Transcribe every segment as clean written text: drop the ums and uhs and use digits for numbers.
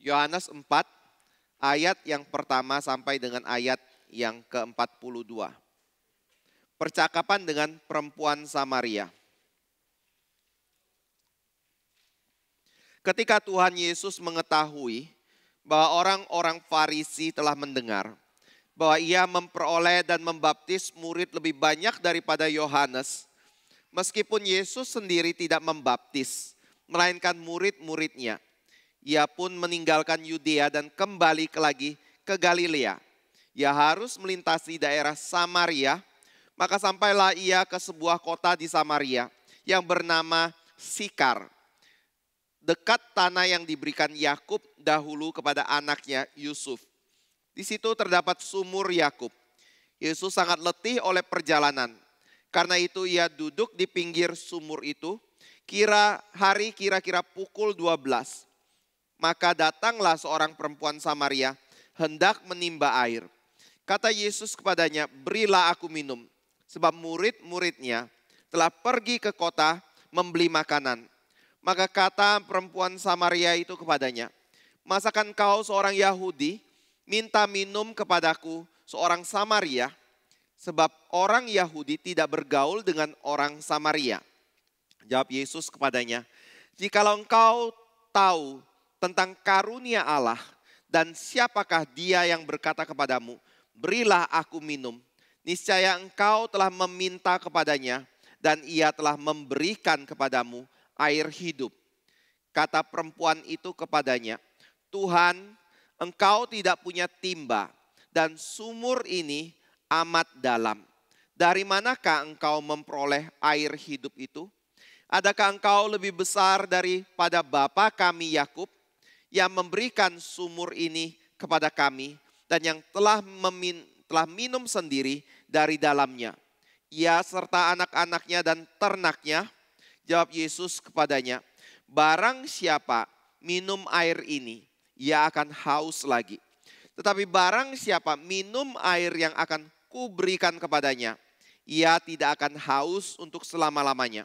Yohanes 4 ayat yang pertama sampai dengan ayat yang ke-42. Percakapan dengan perempuan Samaria. Ketika Tuhan Yesus mengetahui bahwa orang-orang Farisi telah mendengar bahwa ia memperoleh dan membaptis murid lebih banyak daripada Yohanes, meskipun Yesus sendiri tidak membaptis, melainkan murid-muridnya, ia pun meninggalkan Yudea dan kembali lagi ke Galilea. Ia harus melintasi daerah Samaria, maka sampailah ia ke sebuah kota di Samaria yang bernama Sikar, dekat tanah yang diberikan Yakub dahulu kepada anaknya Yusuf. Di situ terdapat sumur Yakub. Yesus sangat letih oleh perjalanan. Karena itu ia duduk di pinggir sumur itu, kira-kira pukul 12. Maka datanglah seorang perempuan Samaria hendak menimba air. Kata Yesus kepadanya, "Berilah aku minum." Sebab murid-muridnya telah pergi ke kota membeli makanan. Maka kata perempuan Samaria itu kepadanya, "Masakan kau seorang Yahudi minta minum kepadaku seorang Samaria?" Sebab orang Yahudi tidak bergaul dengan orang Samaria. Jawab Yesus kepadanya, "Jikalau engkau tahu tentang karunia Allah dan siapakah dia yang berkata kepadamu, 'Berilah aku minum,' niscaya engkau telah meminta kepadanya dan ia telah memberikan kepadamu air hidup." Kata perempuan itu kepadanya, "Tuhan, engkau tidak punya timba dan sumur ini amat dalam. Dari manakah engkau memperoleh air hidup itu? Adakah engkau lebih besar daripada bapa kami Yakub yang memberikan sumur ini kepada kami dan yang telah minum sendiri dari dalamnya, ia serta anak-anaknya dan ternaknya?" Jawab Yesus kepadanya, "Barang siapa minum air ini, ia akan haus lagi. Tetapi barang siapa minum air yang akan kuberikan kepadanya, ia tidak akan haus untuk selama-lamanya.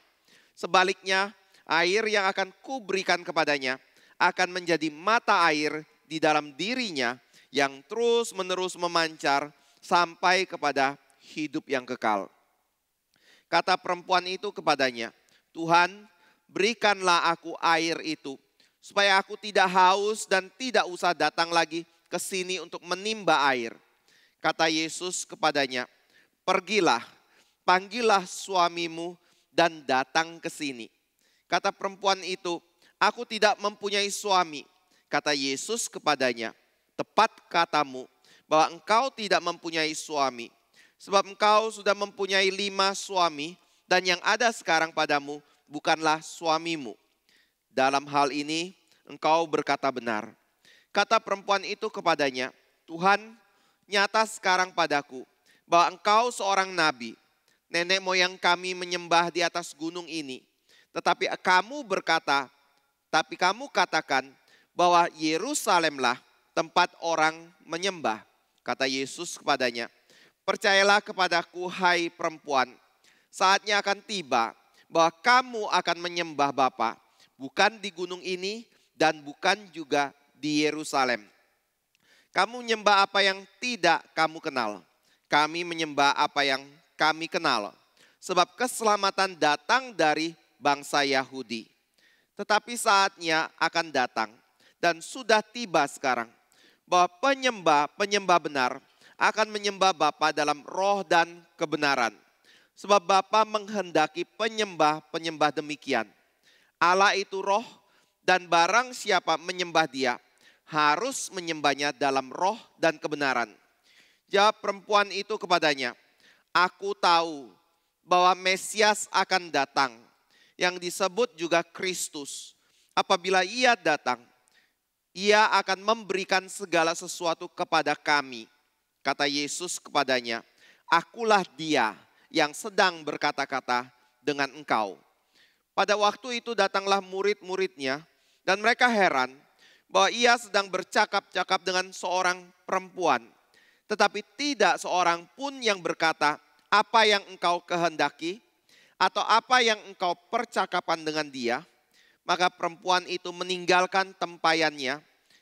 Sebaliknya, air yang akan kuberikan kepadanya akan menjadi mata air di dalam dirinya yang terus-menerus memancar sampai kepada hidup yang kekal." Kata perempuan itu kepadanya, "Tuhan, berikanlah aku air itu, supaya aku tidak haus dan tidak usah datang lagi ke sini untuk menimba air." Kata Yesus kepadanya, "Pergilah, panggillah suamimu dan datang ke sini." Kata perempuan itu, "Aku tidak mempunyai suami." Kata Yesus kepadanya, "Tepat katamu bahwa engkau tidak mempunyai suami. Sebab engkau sudah mempunyai 5 suami dan yang ada sekarang padamu bukanlah suamimu. Dalam hal ini engkau berkata benar." Kata perempuan itu kepadanya, "Tuhan, nyata sekarang padaku bahwa engkau seorang nabi. Nenek moyang kami menyembah di atas gunung ini. Tetapi kamu katakan bahwa Yerusalemlah tempat orang menyembah." Kata Yesus kepadanya, "Percayalah kepadaku, hai perempuan, saatnya akan tiba bahwa kamu akan menyembah Bapa, bukan di gunung ini dan bukan juga di Yerusalem. Kamu menyembah apa yang tidak kamu kenal. Kami menyembah apa yang kami kenal. Sebab keselamatan datang dari bangsa Yahudi. Tetapi saatnya akan datang dan sudah tiba sekarang bahwa penyembah benar akan menyembah Bapa dalam roh dan kebenaran. Sebab Bapa menghendaki penyembah demikian. Allah itu roh, dan barang siapa menyembah Dia harus menyembahnya dalam roh dan kebenaran." Jawab perempuan itu kepadanya, "Aku tahu bahwa Mesias akan datang, yang disebut juga Kristus. Apabila ia datang, ia akan memberikan segala sesuatu kepada kami." Kata Yesus kepadanya, "Akulah Dia yang sedang berkata-kata dengan engkau." Pada waktu itu datanglah murid-muridnya dan mereka heran bahwa ia sedang bercakap-cakap dengan seorang perempuan. Tetapi tidak seorang pun yang berkata, "Apa yang engkau kehendaki?" atau "Apa yang engkau percakapan dengan dia?" Maka perempuan itu meninggalkan tempayannya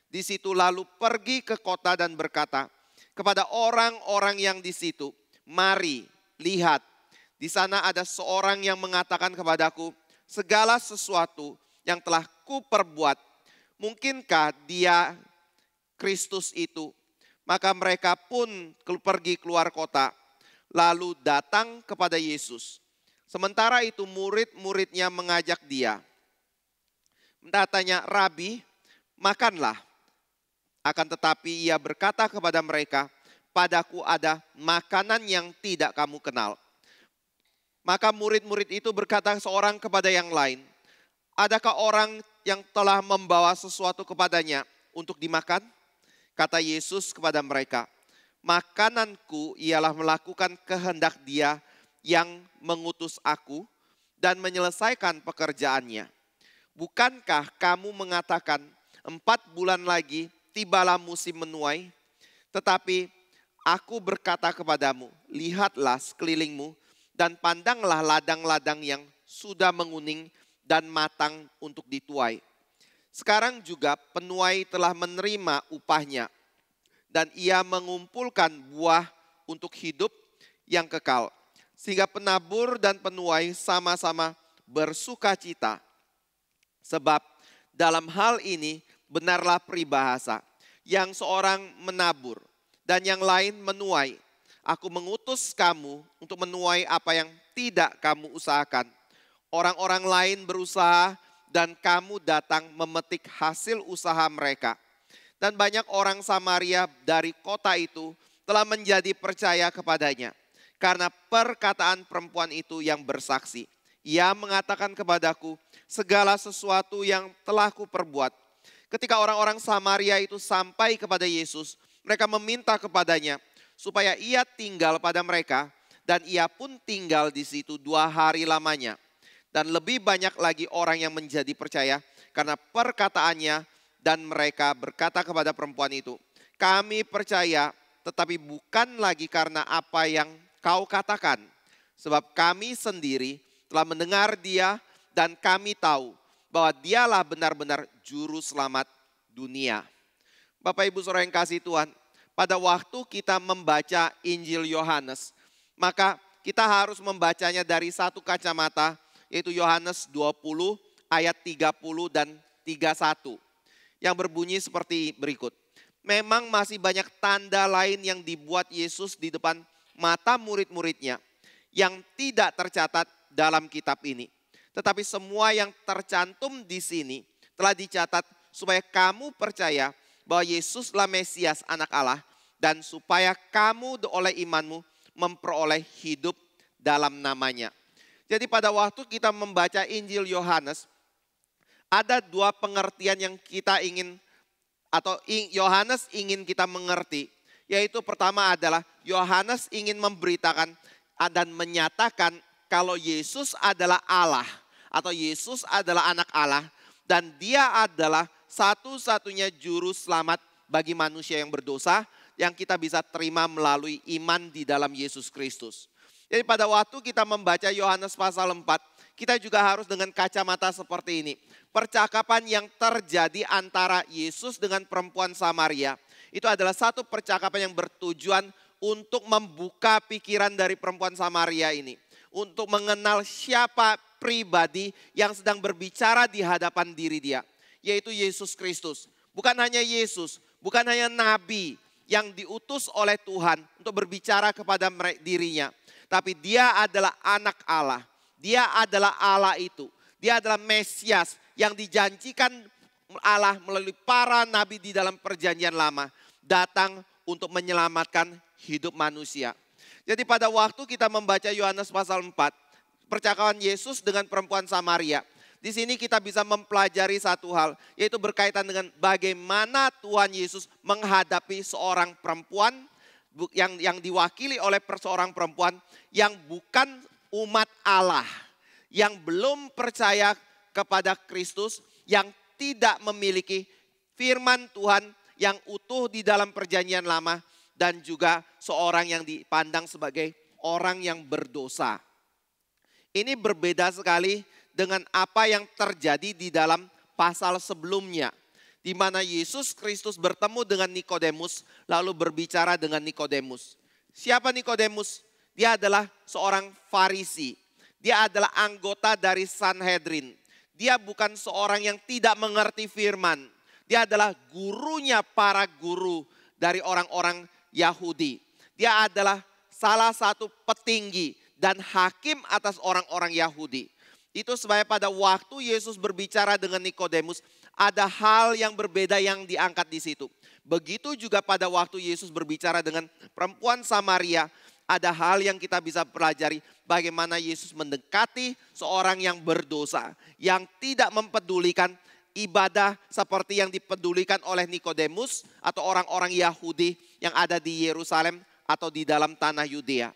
Di situ lalu pergi ke kota dan berkata kepada orang-orang yang di situ, "Mari, lihat, di sana ada seorang yang mengatakan kepadaku segala sesuatu yang telah kuperbuat. Mungkinkah dia Kristus itu?" Maka mereka pun pergi keluar kota, lalu datang kepada Yesus. Sementara itu murid-muridnya mengajak dia. Tanya, "Rabi, makanlah." Akan tetapi ia berkata kepada mereka, "Padaku ada makanan yang tidak kamu kenal." Maka murid-murid itu berkata seorang kepada yang lain, "Adakah orang yang telah membawa sesuatu kepadanya untuk dimakan?" Kata Yesus kepada mereka, "Makananku ialah melakukan kehendak Dia yang mengutus aku dan menyelesaikan pekerjaannya. Bukankah kamu mengatakan 4 bulan lagi tibalah musim menuai? Tetapi aku berkata kepadamu, lihatlah sekelilingmu dan pandanglah ladang-ladang yang sudah menguning dan matang untuk dituai. Sekarang juga penuai telah menerima upahnya, dan ia mengumpulkan buah untuk hidup yang kekal. Sehingga penabur dan penuai sama-sama bersuka cita. Sebab dalam hal ini benarlah peribahasa, yang seorang menabur dan yang lain menuai. Aku mengutus kamu untuk menuai apa yang tidak kamu usahakan. Orang-orang lain berusaha dan kamu datang memetik hasil usaha mereka. Dan banyak orang Samaria dari kota itu telah menjadi percaya kepadanya. Karena perkataan perempuan itu yang bersaksi. Ia mengatakan kepadaku segala sesuatu yang telah kuperbuat. Ketika orang-orang Samaria itu sampai kepada Yesus, mereka meminta kepadanya supaya ia tinggal pada mereka. Dan ia pun tinggal di situ 2 hari lamanya. Dan lebih banyak lagi orang yang menjadi percaya karena perkataannya, dan mereka berkata kepada perempuan itu, "Kami percaya, tetapi bukan lagi karena apa yang kau katakan. Sebab kami sendiri telah mendengar dia dan kami tahu bahwa dialah benar-benar juru selamat dunia." Bapak Ibu Saudara yang kasih Tuhan, pada waktu kita membaca Injil Yohanes, maka kita harus membacanya dari satu kacamata, yaitu Yohanes 20 ayat 30 dan 31. Yang berbunyi seperti berikut. Memang masih banyak tanda lain yang dibuat Yesus di depan mata murid-muridnya yang tidak tercatat dalam kitab ini. Tetapi semua yang tercantum di sini telah dicatat supaya kamu percaya bahwa Yesuslah Mesias Anak Allah, dan supaya kamu oleh imanmu memperoleh hidup dalam namanya. Jadi pada waktu kita membaca Injil Yohanes, ada 2 pengertian yang kita ingin, atau Yohanes ingin kita mengerti. Yaitu pertama adalah Yohanes ingin memberitakan dan menyatakan kalau Yesus adalah Allah, atau Yesus adalah anak Allah, dan dia adalah satu-satunya juru selamat bagi manusia yang berdosa yang kita bisa terima melalui iman di dalam Yesus Kristus. Jadi pada waktu kita membaca Yohanes pasal 4, kita juga harus dengan kacamata seperti ini. Percakapan yang terjadi antara Yesus dengan perempuan Samaria, itu adalah satu percakapan yang bertujuan untuk membuka pikiran dari perempuan Samaria ini. Untuk mengenal siapa pribadi yang sedang berbicara di hadapan diri dia. Yaitu Yesus Kristus. Bukan hanya Yesus, bukan hanya Nabi yang diutus oleh Tuhan untuk berbicara kepada dirinya. Tapi dia adalah anak Allah. Dia adalah Allah itu. Dia adalah Mesias yang dijanjikan Allah melalui para nabi di dalam perjanjian lama. Datang untuk menyelamatkan hidup manusia. Jadi pada waktu kita membaca Yohanes pasal 4. Percakapan Yesus dengan perempuan Samaria. Di sini kita bisa mempelajari satu hal. Yaitu berkaitan dengan bagaimana Tuhan Yesus menghadapi seorang perempuan yang diwakili oleh seorang perempuan yang bukan umat Allah, yang belum percaya kepada Kristus, yang tidak memiliki firman Tuhan yang utuh di dalam perjanjian lama, dan juga seorang yang dipandang sebagai orang yang berdosa. Ini berbeda sekali dengan apa yang terjadi di dalam pasal sebelumnya. Di di mana Yesus Kristus bertemu dengan Nikodemus lalu berbicara dengan Nikodemus. Siapa Nikodemus? Dia adalah seorang Farisi. Dia adalah anggota dari Sanhedrin. Dia bukan seorang yang tidak mengerti firman. Dia adalah gurunya para guru dari orang-orang Yahudi. Dia adalah salah satu petinggi dan hakim atas orang-orang Yahudi. Itu sebabnya pada waktu Yesus berbicara dengan Nikodemus, ada hal yang berbeda yang diangkat di situ. Begitu juga pada waktu Yesus berbicara dengan perempuan Samaria, ada hal yang kita bisa pelajari bagaimana Yesus mendekati seorang yang berdosa, yang tidak mempedulikan ibadah seperti yang dipedulikan oleh Nikodemus atau orang-orang Yahudi yang ada di Yerusalem atau di dalam tanah Yudea.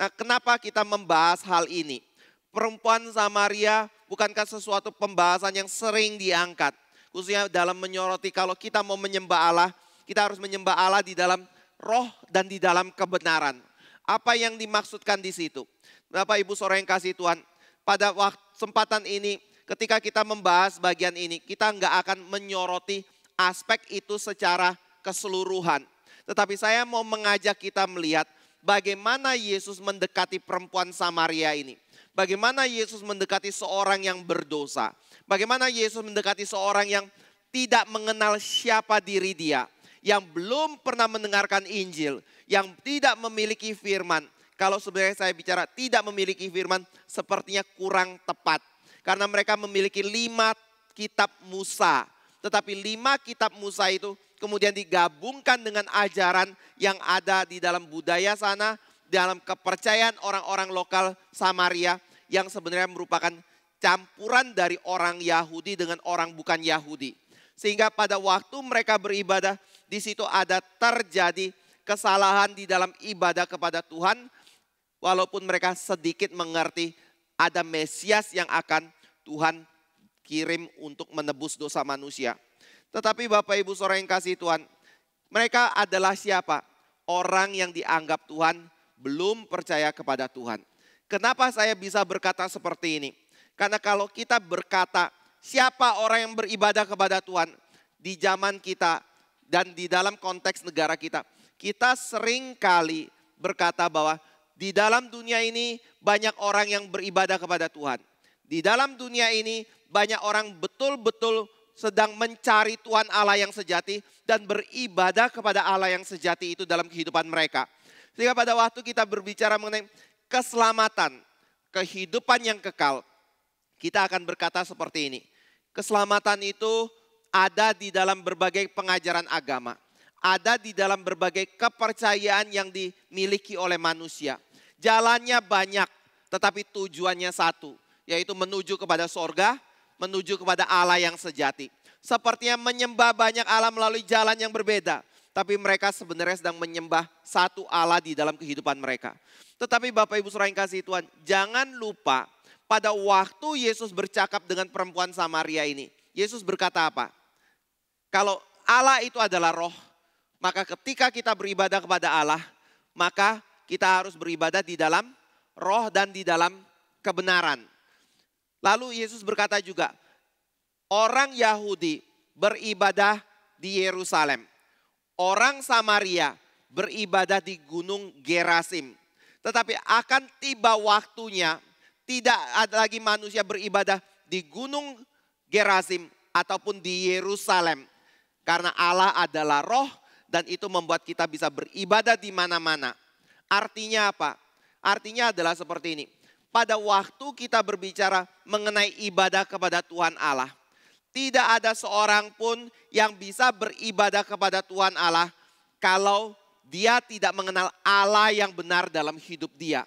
Nah, kenapa kita membahas hal ini? Perempuan Samaria bukankah sesuatu pembahasan yang sering diangkat? Khususnya dalam menyoroti kalau kita mau menyembah Allah, kita harus menyembah Allah di dalam roh dan di dalam kebenaran. Apa yang dimaksudkan di situ? Bapak Ibu Saudara yang kasih Tuhan, pada kesempatan ini ketika kita membahas bagian ini, kita nggak akan menyoroti aspek itu secara keseluruhan. Tetapi saya mau mengajak kita melihat bagaimana Yesus mendekati perempuan Samaria ini. Bagaimana Yesus mendekati seorang yang berdosa. Bagaimana Yesus mendekati seorang yang tidak mengenal siapa diri dia. Yang belum pernah mendengarkan Injil. Yang tidak memiliki firman. Kalau sebenarnya saya bicara tidak memiliki firman, sepertinya kurang tepat. Karena mereka memiliki 5 kitab Musa. Tetapi 5 kitab Musa itu kemudian digabungkan dengan ajaran yang ada di dalam budaya sana, dalam kepercayaan orang-orang lokal Samaria yang sebenarnya merupakan campuran dari orang Yahudi dengan orang bukan Yahudi. Sehingga pada waktu mereka beribadah, di situ ada terjadi kesalahan di dalam ibadah kepada Tuhan, walaupun mereka sedikit mengerti ada Mesias yang akan Tuhan kirim untuk menebus dosa manusia. Tetapi Bapak Ibu Saudara yang kasih Tuhan, mereka adalah siapa? Orang yang dianggap Tuhan belum percaya kepada Tuhan. Kenapa saya bisa berkata seperti ini? Karena kalau kita berkata siapa orang yang beribadah kepada Tuhan di zaman kita dan di dalam konteks negara kita, kita sering kali berkata bahwa di dalam dunia ini banyak orang yang beribadah kepada Tuhan. Di dalam dunia ini banyak orang betul-betul sedang mencari Tuhan Allah yang sejati dan beribadah kepada Allah yang sejati itu dalam kehidupan mereka. Sehingga pada waktu kita berbicara mengenai keselamatan, kehidupan yang kekal, kita akan berkata seperti ini. Keselamatan itu ada di dalam berbagai pengajaran agama. Ada di dalam berbagai kepercayaan yang dimiliki oleh manusia. Jalannya banyak, tetapi tujuannya satu, yaitu menuju kepada sorga, menuju kepada Allah yang sejati. Sepertinya menyembah banyak Allah melalui jalan yang berbeda. Tapi mereka sebenarnya sedang menyembah satu Allah di dalam kehidupan mereka. Tetapi Bapak Ibu Saudara yang kasih Tuhan, jangan lupa pada waktu Yesus bercakap dengan perempuan Samaria ini. Yesus berkata apa? Kalau Allah itu adalah roh, maka ketika kita beribadah kepada Allah, maka kita harus beribadah di dalam roh dan di dalam kebenaran. Lalu Yesus berkata juga, orang Yahudi beribadah di Yerusalem. Orang Samaria beribadah di Gunung Gerasim. Tetapi akan tiba waktunya tidak ada lagi manusia beribadah di Gunung Gerasim ataupun di Yerusalem. Karena Allah adalah roh dan itu membuat kita bisa beribadah di mana-mana. Artinya apa? Artinya adalah seperti ini. Pada waktu kita berbicara mengenai ibadah kepada Tuhan Allah, tidak ada seorang pun yang bisa beribadah kepada Tuhan Allah kalau dia tidak mengenal Allah yang benar dalam hidup dia.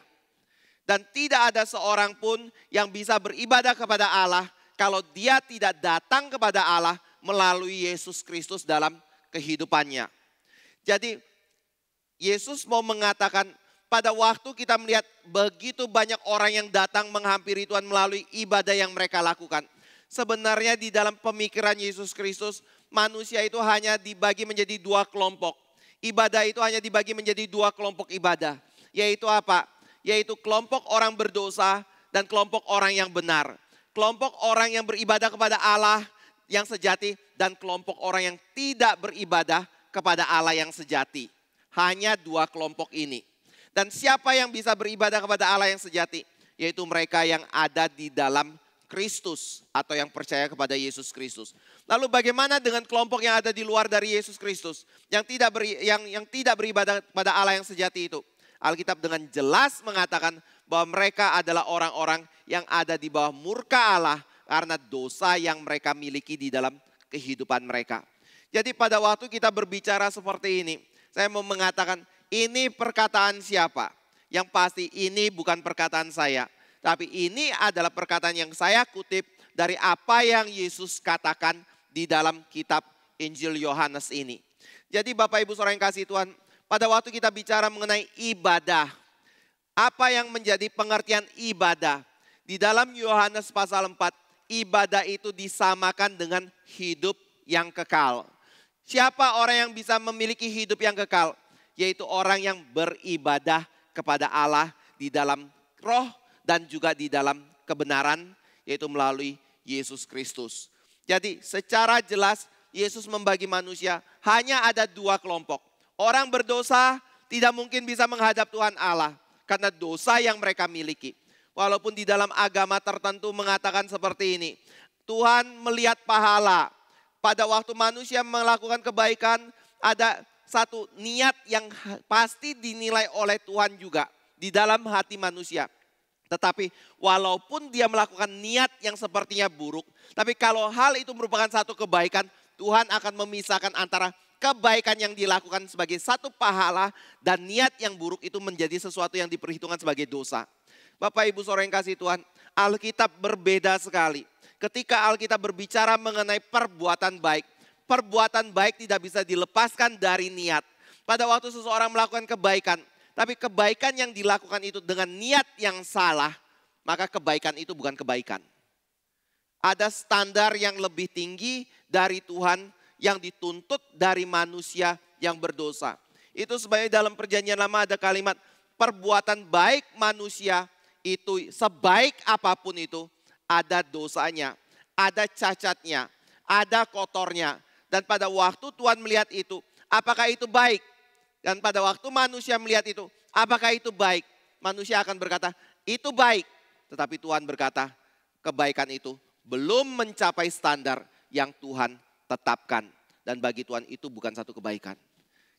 Dan tidak ada seorang pun yang bisa beribadah kepada Allah kalau dia tidak datang kepada Allah melalui Yesus Kristus dalam kehidupannya. Jadi Yesus mau mengatakan, pada waktu kita melihat begitu banyak orang yang datang menghampiri Tuhan melalui ibadah yang mereka lakukan. Sebenarnya di dalam pemikiran Yesus Kristus, manusia itu hanya dibagi menjadi 2 kelompok. Ibadah itu hanya dibagi menjadi 2 kelompok ibadah. Yaitu apa? Yaitu kelompok orang berdosa dan kelompok orang yang benar. Kelompok orang yang beribadah kepada Allah yang sejati dan kelompok orang yang tidak beribadah kepada Allah yang sejati. Hanya dua kelompok ini. Dan siapa yang bisa beribadah kepada Allah yang sejati? Yaitu mereka yang ada di dalam Kristus atau yang percaya kepada Yesus Kristus. Lalu bagaimana dengan kelompok yang ada di luar dari Yesus Kristus? Yang tidak beribadah kepada Allah yang sejati itu. Alkitab dengan jelas mengatakan bahwa mereka adalah orang-orang yang ada di bawah murka Allah karena dosa yang mereka miliki di dalam kehidupan mereka. Jadi pada waktu kita berbicara seperti ini, saya mau mengatakan ini perkataan siapa? Yang pasti ini bukan perkataan saya. Tapi ini adalah perkataan yang saya kutip dari apa yang Yesus katakan di dalam kitab Injil Yohanes ini. Jadi Bapak Ibu Saudara yang kasih Tuhan, pada waktu kita bicara mengenai ibadah, apa yang menjadi pengertian ibadah? Di dalam Yohanes pasal 4, ibadah itu disamakan dengan hidup yang kekal. Siapa orang yang bisa memiliki hidup yang kekal? Yaitu orang yang beribadah kepada Allah di dalam roh dan juga di dalam kebenaran, yaitu melalui Yesus Kristus. Jadi secara jelas Yesus membagi manusia hanya ada dua kelompok. Orang berdosa tidak mungkin bisa menghadap Tuhan Allah karena dosa yang mereka miliki. Walaupun di dalam agama tertentu mengatakan seperti ini. Tuhan melihat pahala. Pada waktu manusia melakukan kebaikan ada satu niat yang pasti dinilai oleh Tuhan juga di dalam hati manusia. Tetapi walaupun dia melakukan niat yang sepertinya buruk, tapi kalau hal itu merupakan satu kebaikan, Tuhan akan memisahkan antara kebaikan yang dilakukan sebagai satu pahala dan niat yang buruk itu menjadi sesuatu yang diperhitungkan sebagai dosa. Bapak Ibu Saudara yang kasih Tuhan, Alkitab berbeda sekali. Ketika Alkitab berbicara mengenai perbuatan baik tidak bisa dilepaskan dari niat. Pada waktu seseorang melakukan kebaikan, tapi kebaikan yang dilakukan itu dengan niat yang salah, maka kebaikan itu bukan kebaikan. Ada standar yang lebih tinggi dari Tuhan yang dituntut dari manusia yang berdosa. Itu sebabnya dalam Perjanjian Lama ada kalimat perbuatan baik manusia itu sebaik apapun itu ada dosanya, ada cacatnya, ada kotornya. Dan pada waktu Tuhan melihat itu, apakah itu baik? Dan pada waktu manusia melihat itu, apakah itu baik? Manusia akan berkata, itu baik. Tetapi Tuhan berkata, kebaikan itu belum mencapai standar yang Tuhan tetapkan. Dan bagi Tuhan itu bukan satu kebaikan.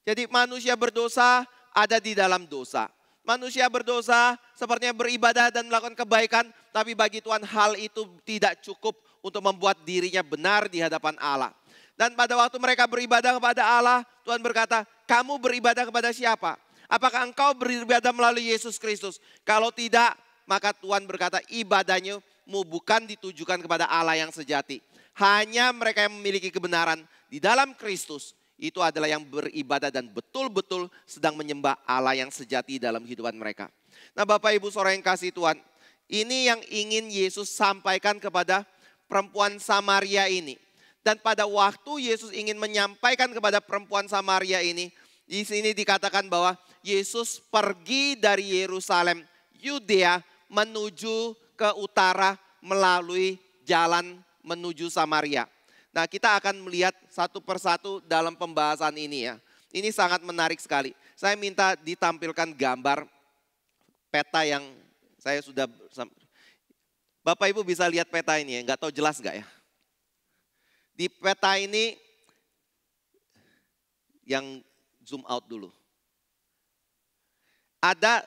Jadi manusia berdosa ada di dalam dosa. Manusia berdosa sepertinya beribadah dan melakukan kebaikan. Tapi bagi Tuhan hal itu tidak cukup untuk membuat dirinya benar di hadapan Allah. Dan pada waktu mereka beribadah kepada Allah, Tuhan berkata, kamu beribadah kepada siapa? Apakah engkau beribadah melalui Yesus Kristus? Kalau tidak, maka Tuhan berkata ibadahnya bukan ditujukan kepada Allah yang sejati. Hanya mereka yang memiliki kebenaran di dalam Kristus, itu adalah yang beribadah dan betul-betul sedang menyembah Allah yang sejati dalam kehidupan mereka. Nah Bapak Ibu Saudara yang kasih Tuhan, ini yang ingin Yesus sampaikan kepada perempuan Samaria ini. Dan pada waktu Yesus ingin menyampaikan kepada perempuan Samaria ini, di sini dikatakan bahwa Yesus pergi dari Yerusalem, Yudea menuju ke utara melalui jalan menuju Samaria. Nah kita akan melihat satu persatu dalam pembahasan ini ya. Ini sangat menarik sekali. Saya minta ditampilkan gambar peta yang saya sudah... Bapak Ibu bisa lihat peta ini ya, nggak tahu jelas nggak ya. Di peta ini yang zoom out dulu. Ada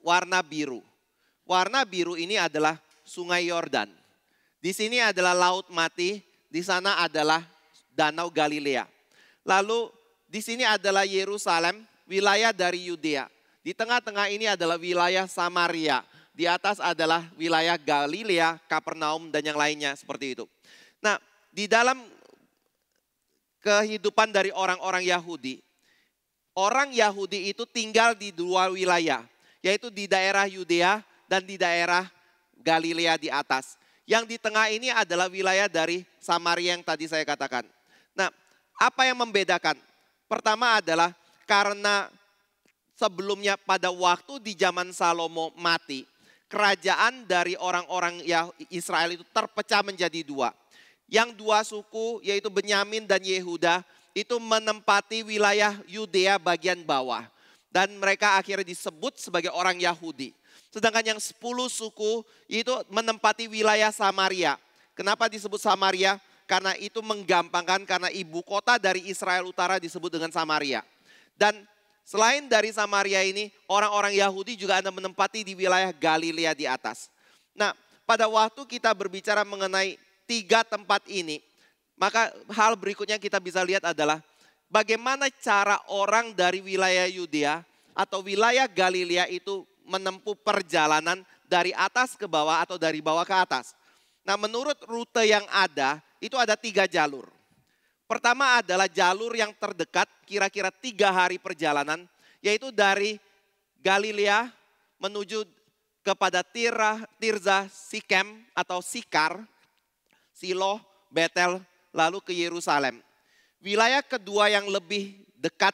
warna biru. Warna biru ini adalah Sungai Yordan. Di sini adalah Laut Mati. Di sana adalah Danau Galilea. Lalu di sini adalah Yerusalem, wilayah dari Yudea. Di tengah-tengah ini adalah wilayah Samaria. Di atas adalah wilayah Galilea, Kapernaum dan yang lainnya seperti itu. Nah, di dalam kehidupan dari orang-orang Yahudi, orang Yahudi itu tinggal di dua wilayah, yaitu di daerah Yudea dan di daerah Galilea di atas. Yang di tengah ini adalah wilayah dari Samaria yang tadi saya katakan. Nah, apa yang membedakan? Pertama adalah karena sebelumnya pada waktu di zaman Salomo mati, kerajaan dari orang-orang Israel itu terpecah menjadi dua. yang dua suku yaitu Benyamin dan Yehuda itu menempati wilayah Yudea bagian bawah. Dan mereka akhirnya disebut sebagai orang Yahudi. Sedangkan yang 10 suku itu menempati wilayah Samaria. Kenapa disebut Samaria? Karena itu menggampangkan karena ibu kota dari Israel Utara disebut dengan Samaria. Dan selain dari Samaria ini, orang-orang Yahudi juga ada menempati di wilayah Galilea di atas. Nah, pada waktu kita berbicara mengenai 3 tempat ini, maka hal berikutnya kita bisa lihat adalah bagaimana cara orang dari wilayah Yudea atau wilayah Galilea itu menempuh perjalanan dari atas ke bawah atau dari bawah ke atas. Nah, menurut rute yang ada, itu ada 3 jalur. Pertama adalah jalur yang terdekat, kira-kira 3 hari perjalanan, yaitu dari Galilea menuju kepada Tirza, Sikem atau Sikar, Siloh, Betel, lalu ke Yerusalem. Wilayah kedua yang lebih dekat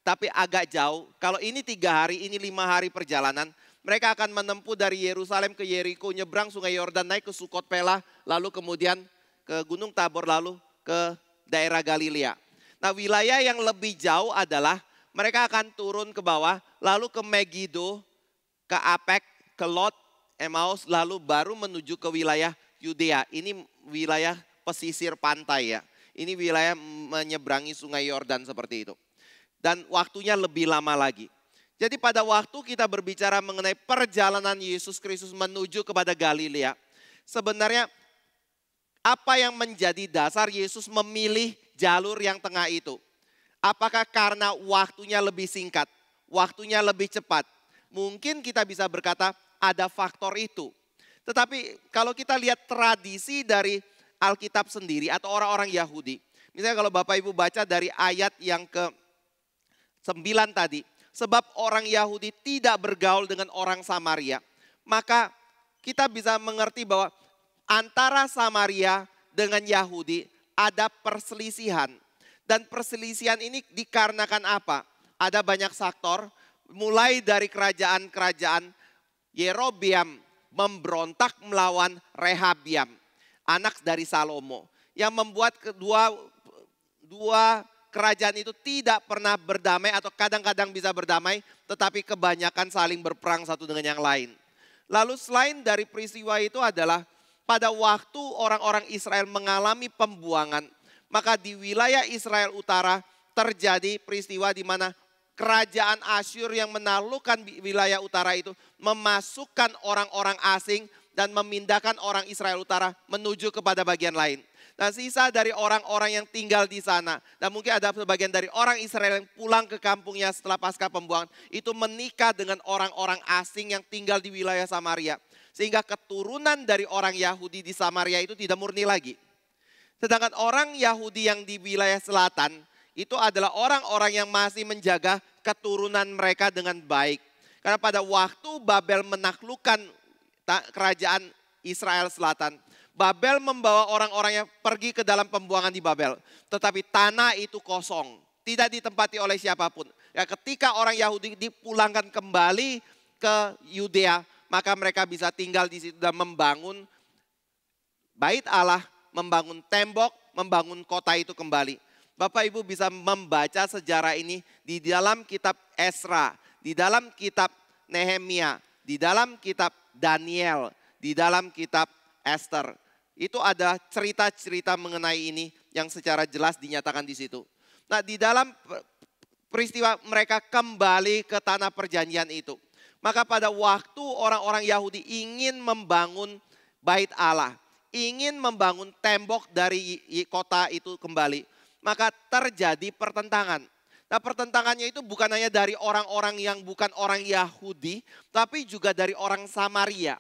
tapi agak jauh, kalau ini 3 hari, ini 5 hari perjalanan, mereka akan menempuh dari Yerusalem ke Yeriko, nyebrang sungai Yordan, naik ke Sukot Pela, lalu kemudian ke Gunung Tabor, lalu ke daerah Galilea. Nah, wilayah yang lebih jauh adalah mereka akan turun ke bawah, lalu ke Megiddo, ke Apek, ke Lot, Emmaus, lalu baru menuju ke wilayah Yudea. Ini wilayah pesisir pantai ya. Ini wilayah menyeberangi sungai Yordan seperti itu. Dan waktunya lebih lama lagi. Jadi pada waktu kita berbicara mengenai perjalanan Yesus Kristus menuju kepada Galilea, sebenarnya apa yang menjadi dasar Yesus memilih jalur yang tengah itu? Apakah karena waktunya lebih singkat, waktunya lebih cepat? Mungkin kita bisa berkata ada faktor itu. Tetapi kalau kita lihat tradisi dari Alkitab sendiri atau orang-orang Yahudi, misalnya kalau Bapak Ibu baca dari ayat yang ke-9 tadi, sebab orang Yahudi tidak bergaul dengan orang Samaria, maka kita bisa mengerti bahwa antara Samaria dengan Yahudi ada perselisihan. Dan perselisihan ini dikarenakan apa? Ada banyak faktor, mulai dari kerajaan-kerajaan Yerobeam memberontak melawan Rehabiam, anak dari Salomo, yang membuat dua kerajaan itu tidak pernah berdamai atau kadang-kadang bisa berdamai, tetapi kebanyakan saling berperang satu dengan yang lain. Lalu selain dari peristiwa itu adalah pada waktu orang-orang Israel mengalami pembuangan, maka di wilayah Israel Utara terjadi peristiwa di mana kerajaan Asyur yang menaklukkan wilayah utara itu memasukkan orang-orang asing dan memindahkan orang Israel Utara menuju kepada bagian lain. Nah, sisa dari orang-orang yang tinggal di sana, dan mungkin ada sebagian dari orang Israel yang pulang ke kampungnya setelah pasca pembuangan, itu menikah dengan orang-orang asing yang tinggal di wilayah Samaria. Sehingga keturunan dari orang Yahudi di Samaria itu tidak murni lagi. Sedangkan orang Yahudi yang di wilayah selatan, itu adalah orang-orang yang masih menjaga keturunan mereka dengan baik. Karena pada waktu Babel menaklukkan kerajaan Israel Selatan, Babel membawa orang-orang yang pergi ke dalam pembuangan di Babel. Tetapi tanah itu kosong, tidak ditempati oleh siapapun. Ya, ketika orang Yahudi dipulangkan kembali ke Yudea, maka mereka bisa tinggal di situ dan membangun bait Allah, membangun tembok, membangun kota itu kembali. Bapak Ibu bisa membaca sejarah ini di dalam kitab Esra, di dalam kitab Nehemia, di dalam kitab Daniel, di dalam kitab Esther. Itu ada cerita-cerita mengenai ini yang secara jelas dinyatakan di situ. Nah, di dalam peristiwa mereka kembali ke tanah perjanjian itu, maka pada waktu orang-orang Yahudi ingin membangun bait Allah, ingin membangun tembok dari kota itu kembali, maka terjadi pertentangan. Nah, pertentangannya itu bukan hanya dari orang-orang yang bukan orang Yahudi, tapi juga dari orang Samaria.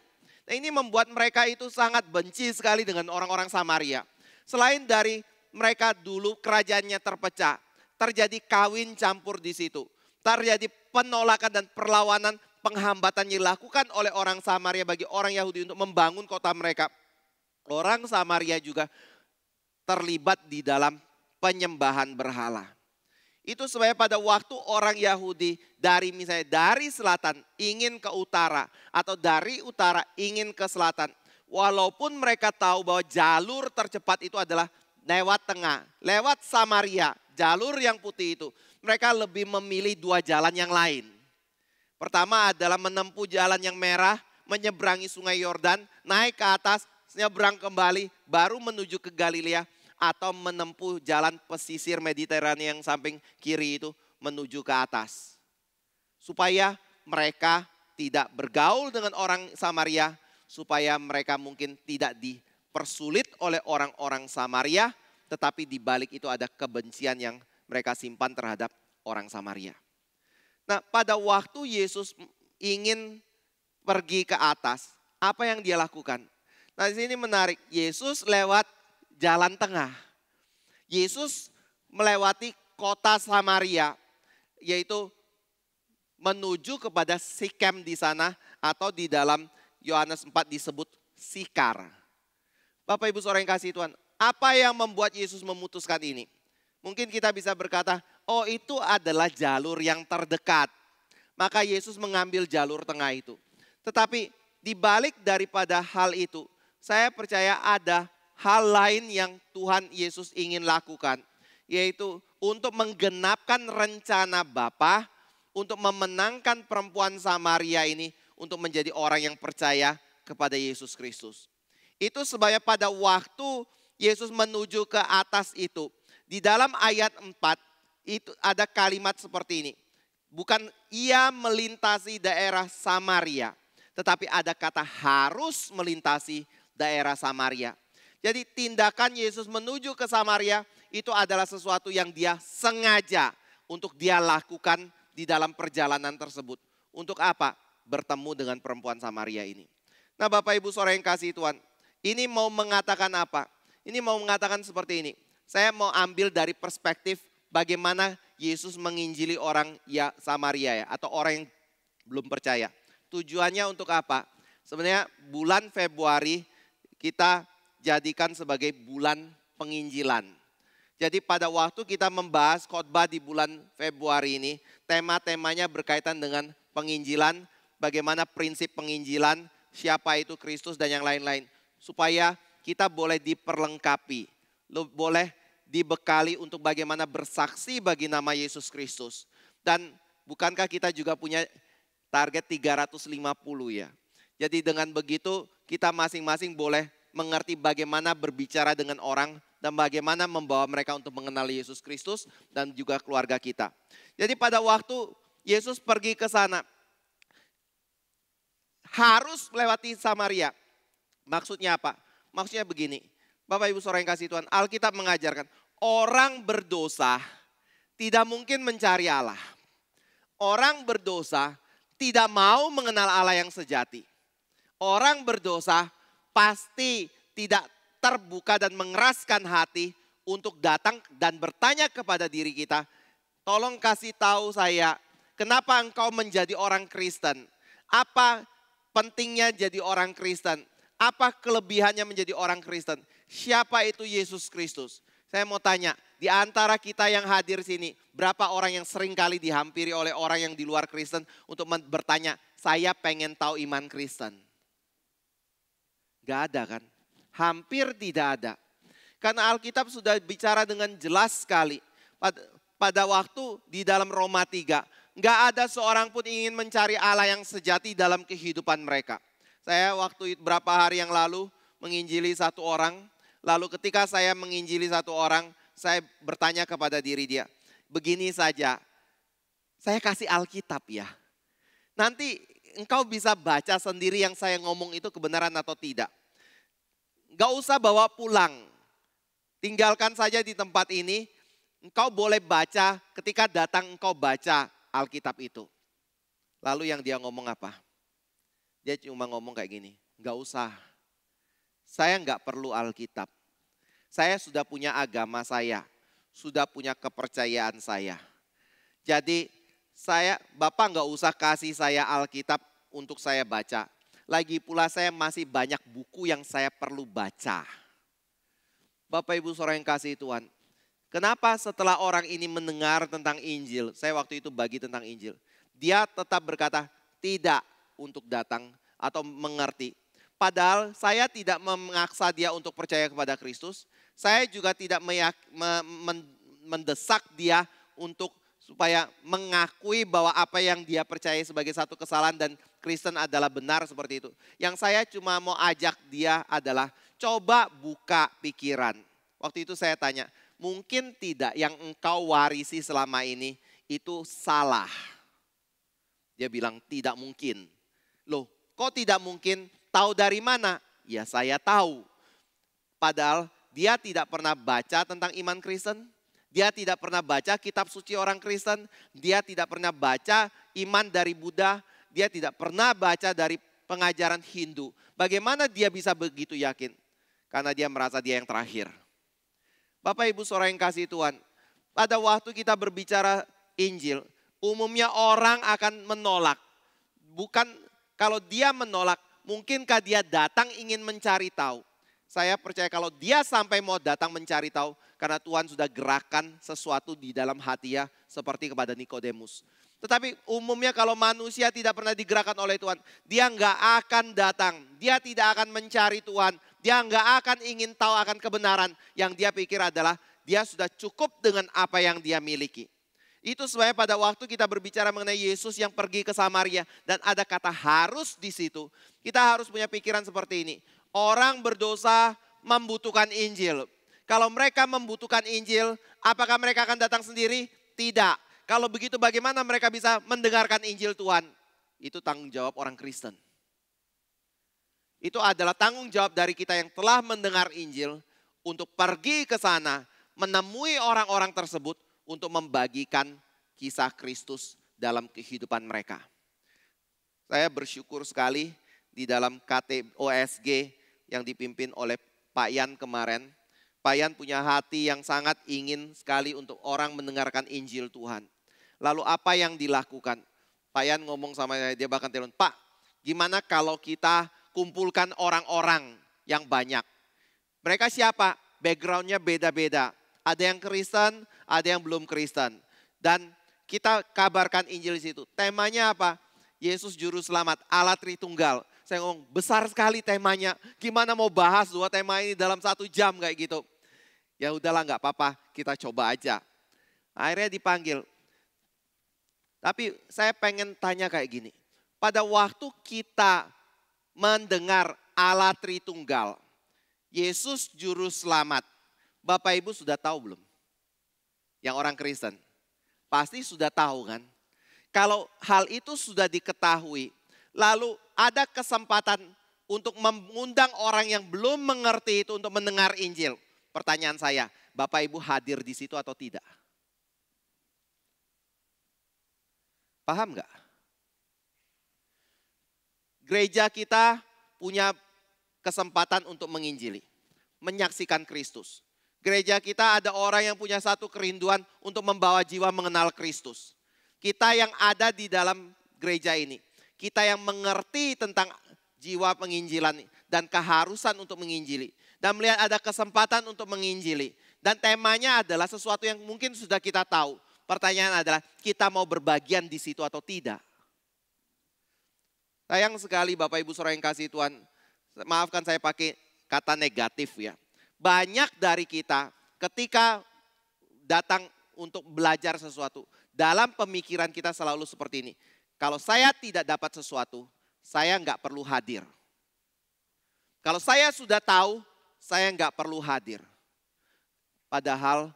Nah, ini membuat mereka itu sangat benci sekali dengan orang-orang Samaria. Selain dari mereka dulu kerajaannya terpecah, terjadi kawin campur di situ. Terjadi penolakan dan perlawanan, penghambatan yang dilakukan oleh orang Samaria bagi orang Yahudi untuk membangun kota mereka. Orang Samaria juga terlibat di dalam penyembahan berhala. Itu sebabnya pada waktu orang Yahudi misalnya dari selatan ingin ke utara atau dari utara ingin ke selatan. walaupun mereka tahu bahwa jalur tercepat itu adalah lewat tengah, lewat Samaria, jalur yang putih itu, mereka lebih memilih dua jalan yang lain. Pertama adalah menempuh jalan yang merah, menyeberangi sungai Yordan, naik ke atas, nyebrang kembali, baru menuju ke Galilea, atau menempuh jalan pesisir Mediterania yang samping kiri itu menuju ke atas. Supaya mereka tidak bergaul dengan orang Samaria, supaya mereka mungkin tidak dipersulit oleh orang-orang Samaria, tetapi di balik itu ada kebencian yang mereka simpan terhadap orang Samaria. Nah, pada waktu Yesus ingin pergi ke atas, apa yang dia lakukan? Nah, di sini menarik, Yesus lewat jalan tengah. Yesus melewati kota Samaria, yaitu menuju kepada Sikem di sana, atau di dalam Yohanes 4 disebut Sikar. Bapak Ibu saudara yang kasih Tuhan, apa yang membuat Yesus memutuskan ini? Mungkin kita bisa berkata, oh itu adalah jalur yang terdekat. Maka Yesus mengambil jalur tengah itu. Tetapi di balik daripada hal itu, saya percaya ada hal lain yang Tuhan Yesus ingin lakukan. Yaitu untuk menggenapkan rencana Bapa, untuk memenangkan perempuan Samaria ini untuk menjadi orang yang percaya kepada Yesus Kristus. Itu sebabnya pada waktu Yesus menuju ke atas itu, di dalam ayat 4 itu ada kalimat seperti ini. Bukan ia melintasi daerah Samaria, tetapi ada kata harus melintasi daerah Samaria. Jadi tindakan Yesus menuju ke Samaria itu adalah sesuatu yang dia sengaja untuk dia lakukan di dalam perjalanan tersebut. Untuk apa? Bertemu dengan perempuan Samaria ini. Nah Bapak Ibu saudara yang kasih Tuhan, ini mau mengatakan apa? Ini mau mengatakan seperti ini. Saya mau ambil dari perspektif bagaimana Yesus menginjili orang ya Samaria ya, atau orang yang belum percaya. Tujuannya untuk apa? Sebenarnya bulan Februari kita jadikan sebagai bulan penginjilan. Jadi pada waktu kita membahas khotbah di bulan Februari ini, tema-temanya berkaitan dengan penginjilan, bagaimana prinsip penginjilan, siapa itu Kristus dan yang lain-lain. Supaya kita boleh diperlengkapi, boleh dibekali untuk bagaimana bersaksi bagi nama Yesus Kristus. Dan bukankah kita juga punya target 350 ya. Jadi dengan begitu kita masing-masing boleh mengerti bagaimana berbicara dengan orang dan bagaimana membawa mereka untuk mengenal Yesus Kristus dan juga keluarga kita. Jadi pada waktu Yesus pergi ke sana, harus melewati Samaria. Maksudnya apa? Maksudnya begini, Bapak Ibu saudara yang kasih Tuhan, Alkitab mengajarkan orang berdosa tidak mungkin mencari Allah. Orang berdosa tidak mau mengenal Allah yang sejati. Orang berdosa pasti tidak terbuka dan mengeraskan hati untuk datang dan bertanya kepada diri kita, tolong kasih tahu saya, kenapa engkau menjadi orang Kristen? Apa pentingnya jadi orang Kristen? Apa kelebihannya menjadi orang Kristen? Siapa itu Yesus Kristus? Saya mau tanya, di antara kita yang hadir sini, berapa orang yang sering kali dihampiri oleh orang yang di luar Kristen untuk bertanya, saya pengen tahu iman Kristen? Gak ada kan? Hampir tidak ada. Karena Alkitab sudah bicara dengan jelas sekali. Pada waktu di dalam Roma 3, gak ada seorang pun ingin mencari Allah yang sejati dalam kehidupan mereka. Saya waktu berapa hari yang lalu menginjili satu orang. Lalu ketika saya menginjili satu orang, saya bertanya kepada diri dia, begini saja, saya kasih Alkitab ya. Nanti engkau bisa baca sendiri yang saya ngomong itu kebenaran atau tidak. Gak usah bawa pulang, tinggalkan saja di tempat ini, engkau boleh baca ketika datang engkau baca Alkitab itu. Lalu yang dia ngomong apa? Dia cuma ngomong kayak gini, gak usah. Saya nggak perlu Alkitab. Saya sudah punya agama saya, sudah punya kepercayaan saya. Jadi Bapak nggak usah kasih saya Alkitab untuk saya baca. Lagi pula saya masih banyak buku yang saya perlu baca. Bapak Ibu saudara yang kasih Tuhan, kenapa setelah orang ini mendengar tentang Injil, saya waktu itu bagi tentang Injil, dia tetap berkata tidak untuk datang atau mengerti. padahal saya tidak memaksa dia untuk percaya kepada Kristus. Saya juga tidak mendesak dia untuk supaya mengakui bahwa apa yang dia percaya sebagai satu kesalahan dan Kristen adalah benar seperti itu. Yang saya cuma mau ajak dia adalah coba buka pikiran. Waktu itu saya tanya, mungkin tidak yang engkau warisi selama ini itu salah? Dia bilang tidak mungkin. Loh, kok tidak mungkin? Tahu dari mana? Ya saya tahu. Padahal dia tidak pernah baca tentang iman Kristen. Dia tidak pernah baca kitab suci orang Kristen. Dia tidak pernah baca iman dari Buddha. Dia tidak pernah baca dari pengajaran Hindu. Bagaimana dia bisa begitu yakin? Karena dia merasa dia yang terakhir. Bapak Ibu saudara yang kasih Tuhan. Pada waktu kita berbicara Injil, umumnya orang akan menolak. Bukan kalau dia menolak, mungkinkah dia datang ingin mencari tahu. Saya percaya kalau dia sampai mau datang mencari tahu, karena Tuhan sudah gerakan sesuatu di dalam hatinya seperti kepada Nikodemus. Tetapi umumnya kalau manusia tidak pernah digerakkan oleh Tuhan, dia nggak akan datang. Dia tidak akan mencari Tuhan. Dia nggak akan ingin tahu akan kebenaran. Yang dia pikir adalah dia sudah cukup dengan apa yang dia miliki. Itu sebabnya pada waktu kita berbicara mengenai Yesus yang pergi ke Samaria dan ada kata harus di situ, kita harus punya pikiran seperti ini. Orang berdosa membutuhkan Injil. Kalau mereka membutuhkan Injil, apakah mereka akan datang sendiri? Tidak. Kalau begitu bagaimana mereka bisa mendengarkan Injil Tuhan? Itu tanggung jawab orang Kristen. Itu adalah tanggung jawab dari kita yang telah mendengar Injil untuk pergi ke sana, menemui orang-orang tersebut untuk membagikan kisah Kristus dalam kehidupan mereka. Saya bersyukur sekali di dalam OSG yang dipimpin oleh Pak Yan kemarin. Pak Yan punya hati yang sangat ingin sekali untuk orang mendengarkan Injil Tuhan. Lalu apa yang dilakukan? Pak Yan ngomong sama saya, dia bahkan telepon, Pak gimana kalau kita kumpulkan orang-orang yang banyak? Mereka siapa? Backgroundnya beda-beda. Ada yang Kristen, ada yang belum Kristen. Dan kita kabarkan Injil di situ. Temanya apa? Yesus Juru Selamat, Allah Tritunggal. Saya ngomong besar sekali temanya. Gimana mau bahas dua tema ini dalam 1 jam kayak gitu. Ya udahlah nggak apa-apa, kita coba aja. Akhirnya dipanggil. Tapi saya pengen tanya kayak gini. Pada waktu kita mendengar Allah Tritunggal, Yesus Juru Selamat, Bapak Ibu sudah tahu belum? Yang orang Kristen. Pasti sudah tahu kan? Kalau hal itu sudah diketahui, lalu ada kesempatan untuk mengundang orang yang belum mengerti itu untuk mendengar Injil. Pertanyaan saya, Bapak Ibu hadir di situ atau tidak? Paham nggak? Gereja kita punya kesempatan untuk menginjili, menyaksikan Kristus. Gereja kita ada orang yang punya satu kerinduan untuk membawa jiwa mengenal Kristus. Kita yang ada di dalam gereja ini, kita yang mengerti tentang jiwa penginjilan dan keharusan untuk menginjili. Dan melihat ada kesempatan untuk menginjili. Dan temanya adalah sesuatu yang mungkin sudah kita tahu. Pertanyaan adalah kita mau berbagian di situ atau tidak. Sayang sekali Bapak Ibu saudara yang kasih Tuhan, maafkan saya pakai kata negatif ya. Banyak dari kita ketika datang untuk belajar sesuatu, dalam pemikiran kita selalu seperti ini. Kalau saya tidak dapat sesuatu, saya nggak perlu hadir. Kalau saya sudah tahu, saya nggak perlu hadir. Padahal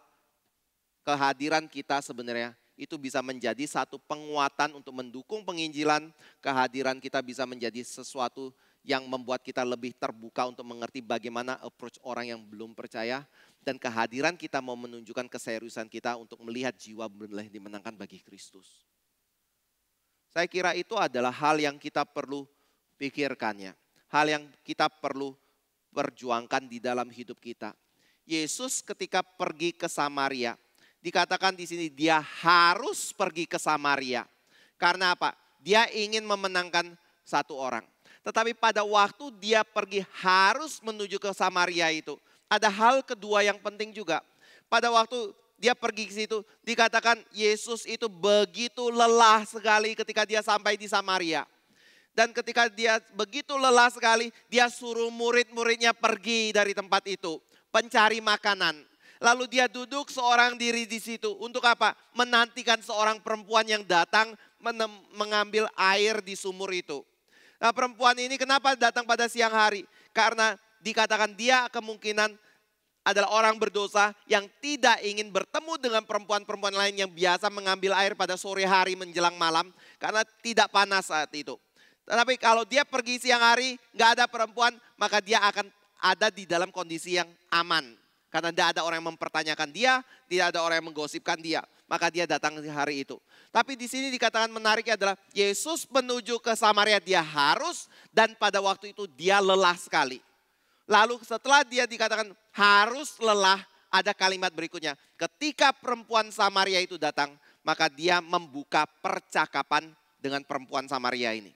kehadiran kita sebenarnya itu bisa menjadi satu penguatan untuk mendukung penginjilan. Kehadiran kita bisa menjadi sesuatu yang membuat kita lebih terbuka untuk mengerti bagaimana approach orang yang belum percaya. Dan kehadiran kita mau menunjukkan keseriusan kita untuk melihat jiwa boleh dimenangkan bagi Kristus. Saya kira itu adalah hal yang kita perlu pikirkannya. Hal yang kita perlu perjuangkan di dalam hidup kita. Yesus ketika pergi ke Samaria, dikatakan di sini dia harus pergi ke Samaria. Karena apa? Dia ingin memenangkan satu orang. Tetapi pada waktu dia pergi harus menuju ke Samaria itu, ada hal kedua yang penting juga. Pada waktu dia pergi ke situ, dikatakan Yesus itu begitu lelah sekali ketika dia sampai di Samaria. Dan ketika dia begitu lelah sekali, dia suruh murid-muridnya pergi dari tempat itu, pencari makanan. Lalu dia duduk seorang diri di situ. Untuk apa? Menantikan seorang perempuan yang datang mengambil air di sumur itu. Nah, perempuan ini kenapa datang pada siang hari? Karena dikatakan dia kemungkinan adalah orang berdosa yang tidak ingin bertemu dengan perempuan-perempuan lain yang biasa mengambil air pada sore hari menjelang malam karena tidak panas saat itu. Tetapi kalau dia pergi siang hari, nggak ada perempuan, maka dia akan ada di dalam kondisi yang aman. Karena tidak ada orang yang mempertanyakan dia, tidak ada orang yang menggosipkan dia. Maka dia datang di hari itu. Tapi di sini dikatakan menariknya adalah Yesus menuju ke Samaria, dia harus, dan pada waktu itu dia lelah sekali. Lalu setelah dia dikatakan harus lelah, ada kalimat berikutnya. Ketika perempuan Samaria itu datang, maka dia membuka percakapan dengan perempuan Samaria ini.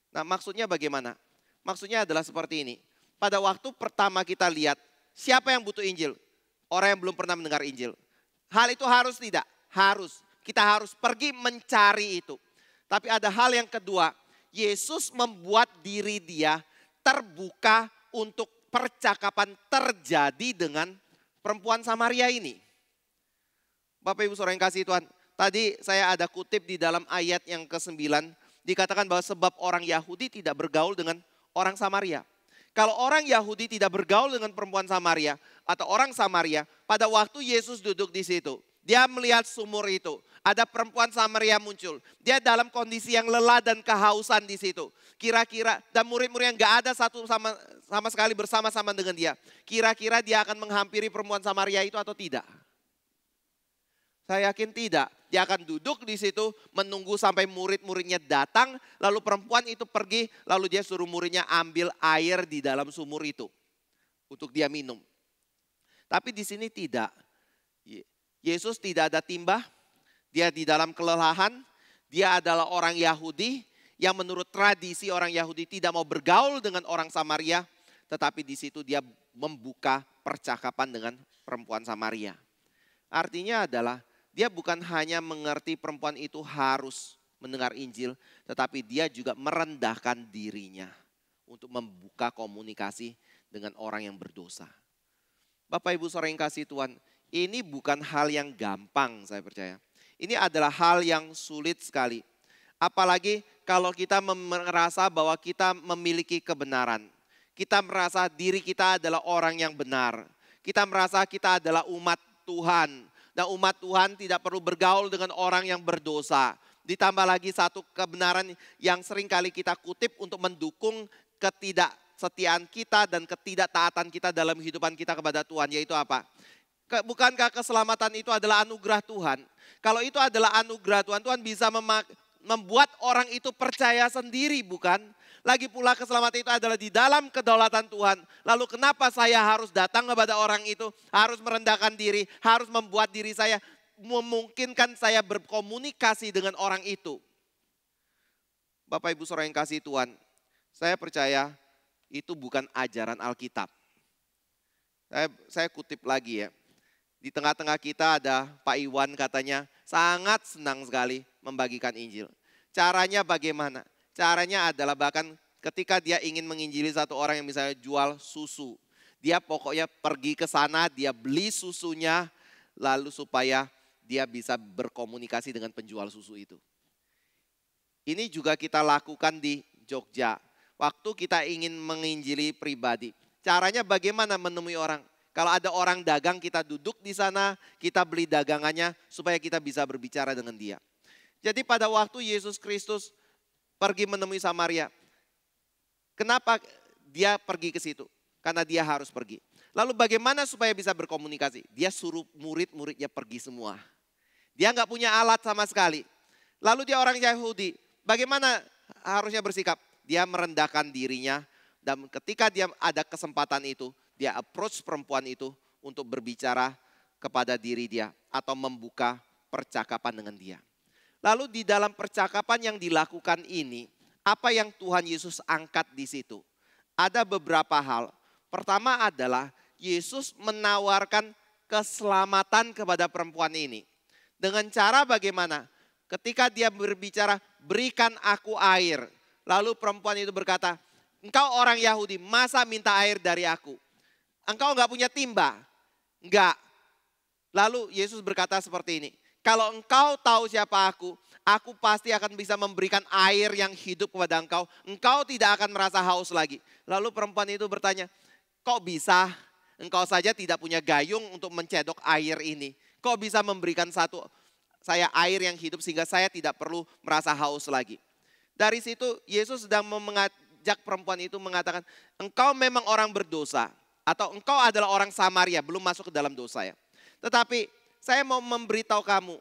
Nah, maksudnya bagaimana? Maksudnya adalah seperti ini. Pada waktu pertama kita lihat, siapa yang butuh Injil? Orang yang belum pernah mendengar Injil. Hal itu harus tidak? Harus. Kita harus pergi mencari itu. Tapi ada hal yang kedua. Yesus membuat diri dia terbuka untuk percakapan terjadi dengan perempuan Samaria ini. Bapak Ibu Saudara yang kasih Tuhan. Tadi saya ada kutip di dalam ayat yang ke-9. Dikatakan bahwa sebab orang Yahudi tidak bergaul dengan orang Samaria. Kalau orang Yahudi tidak bergaul dengan perempuan Samaria atau orang Samaria, pada waktu Yesus duduk di situ, dia melihat sumur itu, ada perempuan Samaria muncul. Dia dalam kondisi yang lelah dan kehausan di situ. Kira-kira dan murid-murid yang gak ada satu sama sekali bersama-sama dengan dia. Kira-kira dia akan menghampiri perempuan Samaria itu atau tidak? Saya yakin tidak. Dia akan duduk di situ menunggu sampai murid-muridnya datang. Lalu perempuan itu pergi, lalu dia suruh muridnya ambil air di dalam sumur itu. Untuk dia minum. Tapi di sini tidak. Yesus tidak ada timbah. Dia di dalam kelelahan. Dia adalah orang Yahudi yang menurut tradisi orang Yahudi tidak mau bergaul dengan orang Samaria. Tetapi di situ dia membuka percakapan dengan perempuan Samaria. Artinya adalah dia bukan hanya mengerti perempuan itu harus mendengar Injil, tetapi dia juga merendahkan dirinya untuk membuka komunikasi dengan orang yang berdosa. Bapak Ibu Saudara yang kasih Tuhan, ini bukan hal yang gampang saya percaya. Ini adalah hal yang sulit sekali. Apalagi kalau kita merasa bahwa kita memiliki kebenaran. Kita merasa diri kita adalah orang yang benar. Kita merasa kita adalah umat Tuhan. Dan umat Tuhan tidak perlu bergaul dengan orang yang berdosa. Ditambah lagi satu kebenaran yang seringkali kita kutip untuk mendukung ketidaksetiaan kita dan ketidaktaatan kita dalam kehidupan kita kepada Tuhan. Yaitu apa? Bukankah keselamatan itu adalah anugerah Tuhan? Kalau itu adalah anugerah Tuhan, Tuhan bisa membuat orang itu percaya sendiri, bukan? Lagi pula keselamatan itu adalah di dalam kedaulatan Tuhan. Lalu kenapa saya harus datang kepada orang itu, harus merendahkan diri, harus membuat diri saya memungkinkan saya berkomunikasi dengan orang itu. Bapak Ibu Saudara yang kasih Tuhan, saya percaya itu bukan ajaran Alkitab. Saya kutip lagi ya. Di tengah-tengah kita ada Pak Iwan katanya sangat senang sekali membagikan Injil. Caranya bagaimana? Caranya adalah bahkan ketika dia ingin menginjili satu orang yang misalnya jual susu. Dia pokoknya pergi ke sana, dia beli susunya, lalu supaya dia bisa berkomunikasi dengan penjual susu itu. Ini juga kita lakukan di Jogja. Waktu kita ingin menginjili pribadi. Caranya bagaimana menemui orang? Kalau ada orang dagang, kita duduk di sana, kita beli dagangannya supaya kita bisa berbicara dengan dia. Jadi pada waktu Yesus Kristus pergi menemui Samaria. Kenapa dia pergi ke situ? Karena dia harus pergi. Lalu bagaimana supaya bisa berkomunikasi? Dia suruh murid-muridnya pergi semua. Dia nggak punya alat sama sekali. Lalu dia orang Yahudi. Bagaimana harusnya bersikap? Dia merendahkan dirinya. Dan ketika dia ada kesempatan itu, dia approach perempuan itu untuk berbicara kepada diri dia. Atau membuka percakapan dengan dia. Lalu di dalam percakapan yang dilakukan ini, apa yang Tuhan Yesus angkat di situ? Ada beberapa hal. Pertama adalah Yesus menawarkan keselamatan kepada perempuan ini. Dengan cara bagaimana? Ketika dia berbicara, berikan aku air. Lalu perempuan itu berkata, engkau orang Yahudi, masa minta air dari aku? Engkau enggak punya timba? Enggak. Lalu Yesus berkata seperti ini, kalau engkau tahu siapa aku pasti akan bisa memberikan air yang hidup kepada engkau. Engkau tidak akan merasa haus lagi. Lalu perempuan itu bertanya, kok bisa? Engkau saja tidak punya gayung untuk mencedok air ini. Kok bisa memberikan saya air yang hidup sehingga saya tidak perlu merasa haus lagi. Dari situ Yesus sedang mengajak perempuan itu mengatakan, engkau memang orang berdosa. Atau engkau adalah orang Samaria, belum masuk ke dalam dosa ya. Tetapi saya mau memberitahu kamu,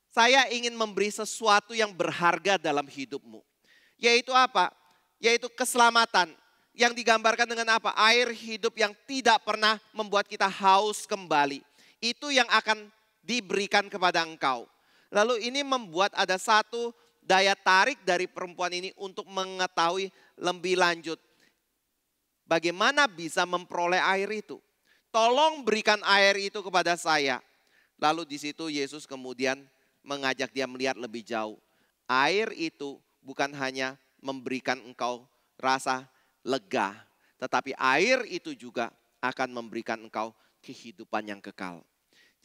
saya ingin memberi sesuatu yang berharga dalam hidupmu. Yaitu apa? Yaitu keselamatan. Yang digambarkan dengan apa? Air hidup yang tidak pernah membuat kita haus kembali. Itu yang akan diberikan kepada engkau. Lalu ini membuat ada satu daya tarik dari perempuan ini untuk mengetahui lebih lanjut. Bagaimana bisa memperoleh air itu? Tolong berikan air itu kepada saya. Lalu di situ Yesus kemudian mengajak dia melihat lebih jauh. Air itu bukan hanya memberikan engkau rasa lega. Tetapi air itu juga akan memberikan engkau kehidupan yang kekal.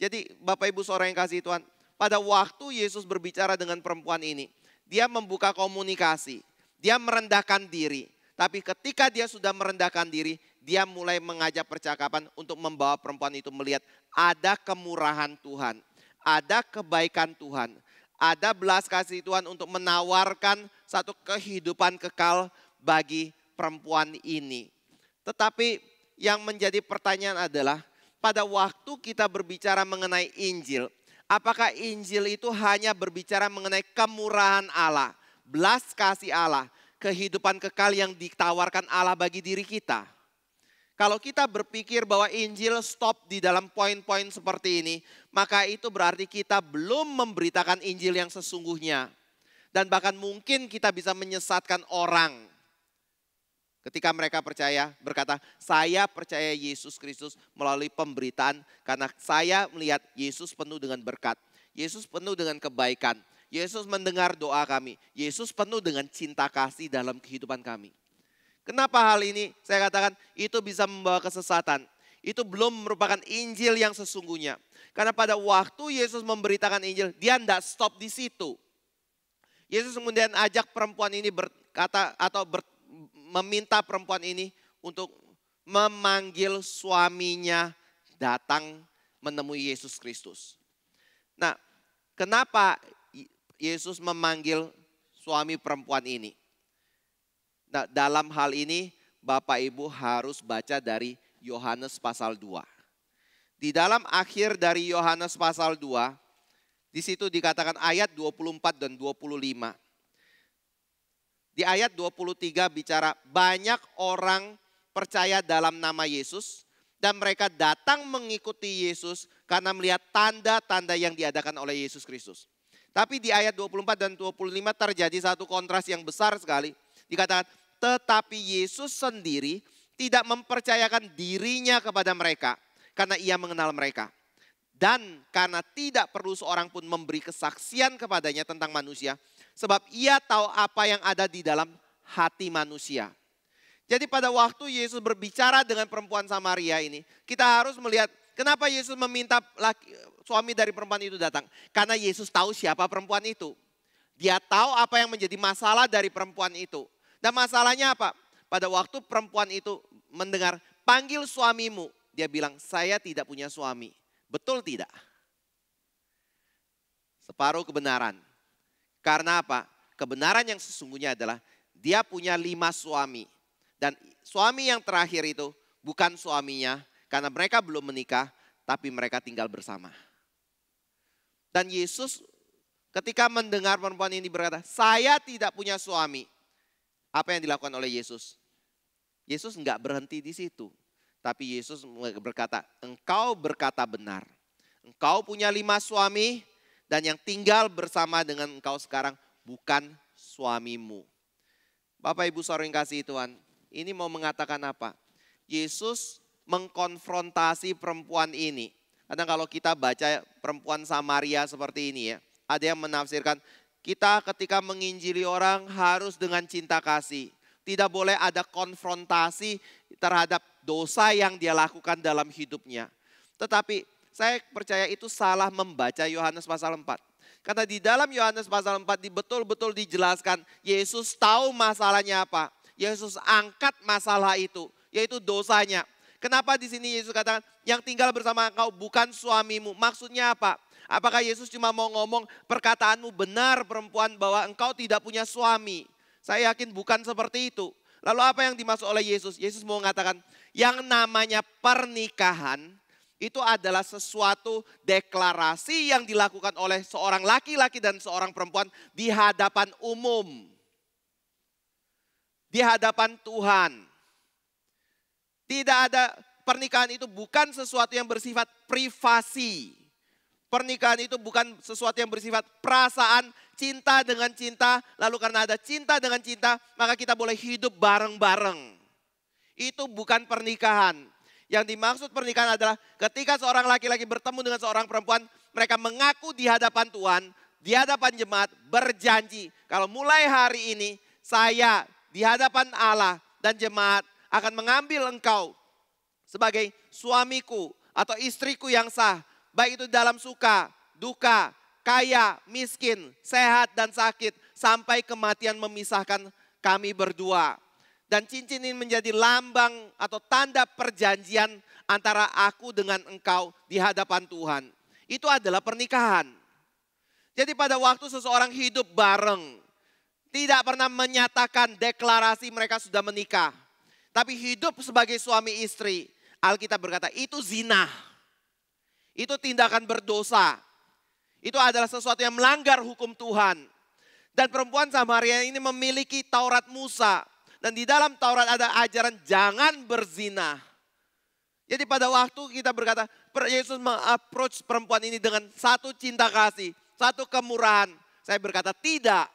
Jadi Bapak Ibu Saudara yang kasih Tuhan, pada waktu Yesus berbicara dengan perempuan ini, dia membuka komunikasi, dia merendahkan diri. Tapi ketika dia sudah merendahkan diri, dia mulai mengajak percakapan untuk membawa perempuan itu melihat ada kemurahan Tuhan, ada kebaikan Tuhan, ada belas kasih Tuhan untuk menawarkan satu kehidupan kekal bagi perempuan ini. Tetapi yang menjadi pertanyaan adalah pada waktu kita berbicara mengenai Injil, apakah Injil itu hanya berbicara mengenai kemurahan Allah, belas kasih Allah, kehidupan kekal yang ditawarkan Allah bagi diri kita? Kalau kita berpikir bahwa Injil stop di dalam poin-poin seperti ini, maka itu berarti kita belum memberitakan Injil yang sesungguhnya. Dan bahkan mungkin kita bisa menyesatkan orang. Ketika mereka percaya, berkata, saya percaya Yesus Kristus melalui pemberitaan karena saya melihat Yesus penuh dengan berkat. Yesus penuh dengan kebaikan. Yesus mendengar doa kami. Yesus penuh dengan cinta kasih dalam kehidupan kami. Kenapa hal ini saya katakan itu bisa membawa kesesatan. Itu belum merupakan Injil yang sesungguhnya. Karena pada waktu Yesus memberitakan Injil, dia tidak stop di situ. Yesus kemudian ajak perempuan ini berkata atau meminta perempuan ini untuk memanggil suaminya datang menemui Yesus Kristus. Nah, kenapa Yesus memanggil suami perempuan ini? Nah, dalam hal ini Bapak Ibu harus baca dari Yohanes pasal 2. Di dalam akhir dari Yohanes pasal 2, di situ dikatakan ayat 24 dan 25. Di ayat 23 bicara banyak orang percaya dalam nama Yesus dan mereka datang mengikuti Yesus karena melihat tanda-tanda yang diadakan oleh Yesus Kristus. Tapi di ayat 24 dan 25 terjadi satu kontras yang besar sekali. Dikatakan, tetapi Yesus sendiri tidak mempercayakan dirinya kepada mereka karena ia mengenal mereka. Dan karena tidak perlu seorang pun memberi kesaksian kepadanya tentang manusia, sebab ia tahu apa yang ada di dalam hati manusia. Jadi pada waktu Yesus berbicara dengan perempuan Samaria ini, kita harus melihat kenapa Yesus meminta suami dari perempuan itu datang. Karena Yesus tahu siapa perempuan itu. Dia tahu apa yang menjadi masalah dari perempuan itu. Dan masalahnya apa? Pada waktu perempuan itu mendengar, panggil suamimu. Dia bilang, saya tidak punya suami. Betul tidak? Separuh kebenaran. Karena apa? Kebenaran yang sesungguhnya adalah dia punya 5 suami. Dan suami yang terakhir itu bukan suaminya karena mereka belum menikah, tapi mereka tinggal bersama. Dan Yesus ketika mendengar perempuan ini berkata, saya tidak punya suami. Apa yang dilakukan oleh Yesus? Yesus enggak berhenti di situ. Tapi Yesus berkata, engkau berkata benar. Engkau punya 5 suami dan yang tinggal bersama dengan engkau sekarang bukan suamimu. Bapak Ibu Saudara yang kasih Tuhan, ini mau mengatakan apa? Yesus mengkonfrontasi perempuan ini. Kadang kalau kita baca perempuan Samaria seperti ini ya, ada yang menafsirkan kita ketika menginjili orang harus dengan cinta kasih. Tidak boleh ada konfrontasi terhadap dosa yang dia lakukan dalam hidupnya. Tetapi saya percaya itu salah membaca Yohanes pasal 4. Karena di dalam Yohanes pasal 4 betul-betul dijelaskan Yesus tahu masalahnya apa. Yesus angkat masalah itu, yaitu dosanya. Kenapa di sini Yesus katakan yang tinggal bersama engkau bukan suamimu. Maksudnya apa? Apakah Yesus cuma mau ngomong perkataanmu benar perempuan bahwa engkau tidak punya suami? Saya yakin bukan seperti itu. Lalu apa yang dimaksud oleh Yesus? Yesus mau mengatakan yang namanya pernikahan itu adalah sesuatu deklarasi yang dilakukan oleh seorang laki-laki dan seorang perempuan di hadapan umum. Di hadapan Tuhan. Tidak ada, pernikahan itu bukan sesuatu yang bersifat privasi. Pernikahan itu bukan sesuatu yang bersifat perasaan, cinta dengan cinta. Lalu karena ada cinta dengan cinta, maka kita boleh hidup bareng-bareng. Itu bukan pernikahan. Yang dimaksud pernikahan adalah ketika seorang laki-laki bertemu dengan seorang perempuan, mereka mengaku di hadapan Tuhan, di hadapan jemaat, berjanji. Kalau mulai hari ini, saya di hadapan Allah dan jemaat akan mengambil engkau sebagai suamiku atau istriku yang sah. Baik itu dalam suka, duka, kaya, miskin, sehat dan sakit. Sampai kematian memisahkan kami berdua. Dan cincin ini menjadi lambang atau tanda perjanjian antara aku dengan engkau di hadapan Tuhan. Itu adalah pernikahan. Jadi pada waktu seseorang hidup bareng. Tidak pernah menyatakan deklarasi mereka sudah menikah. Tapi hidup sebagai suami istri, Alkitab berkata itu zina. Itu tindakan berdosa. Itu adalah sesuatu yang melanggar hukum Tuhan. Dan perempuan Samaria ini memiliki Taurat Musa. Dan di dalam Taurat ada ajaran jangan berzina. Jadi pada waktu kita berkata, Yesus meng-approach perempuan ini dengan satu cinta kasih, satu kemurahan. Saya berkata tidak.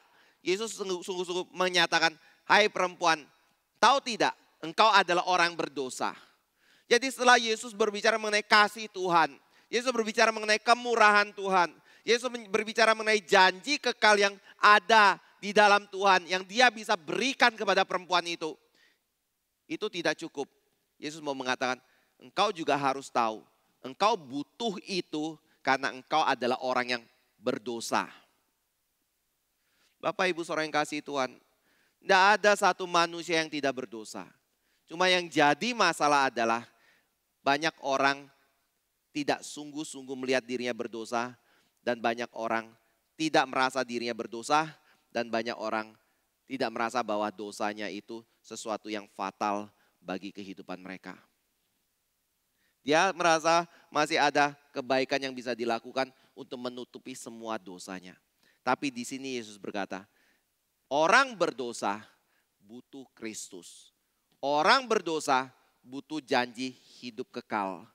Yesus sungguh-sungguh menyatakan, hai perempuan, tahu tidak? Engkau adalah orang berdosa. Jadi setelah Yesus berbicara mengenai kasih Tuhan. Yesus berbicara mengenai kemurahan Tuhan. Yesus berbicara mengenai janji kekal yang ada di dalam Tuhan. Yang dia bisa berikan kepada perempuan itu. Itu tidak cukup. Yesus mau mengatakan engkau juga harus tahu. Engkau butuh itu karena engkau adalah orang yang berdosa. Bapak Ibu saudara yang kasih Tuhan. Tidak ada satu manusia yang tidak berdosa. Cuma yang jadi masalah adalah banyak orang tidak sungguh-sungguh melihat dirinya berdosa. Dan banyak orang tidak merasa dirinya berdosa. Dan banyak orang tidak merasa bahwa dosanya itu sesuatu yang fatal bagi kehidupan mereka. Dia merasa masih ada kebaikan yang bisa dilakukan untuk menutupi semua dosanya. Tapi di sini Yesus berkata, orang berdosa butuh Kristus. Orang berdosa butuh janji hidup kekal.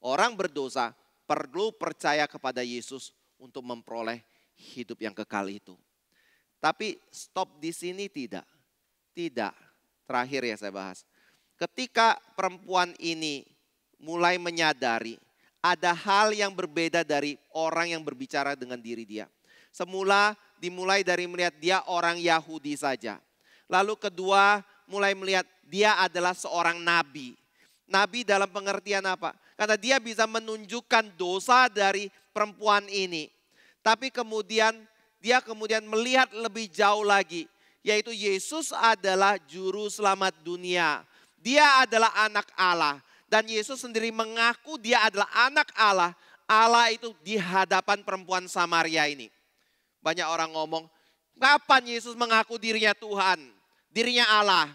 Orang berdosa perlu percaya kepada Yesus untuk memperoleh hidup yang kekal itu. Tapi stop di sini tidak. Tidak. Terakhir ya saya bahas. Ketika perempuan ini mulai menyadari ada hal yang berbeda dari orang yang berbicara dengan diri dia. Semula dimulai dari melihat dia orang Yahudi saja. Lalu kedua mulai melihat dia adalah seorang nabi. Nabi dalam pengertian apa? Karena dia bisa menunjukkan dosa dari perempuan ini. Tapi kemudian dia melihat lebih jauh lagi. Yaitu Yesus adalah juru selamat dunia. Dia adalah anak Allah. Dan Yesus sendiri mengaku dia adalah anak Allah. Allah itu di hadapan perempuan Samaria ini. Banyak orang ngomong, kapan Yesus mengaku dirinya Tuhan? Dirinya Allah.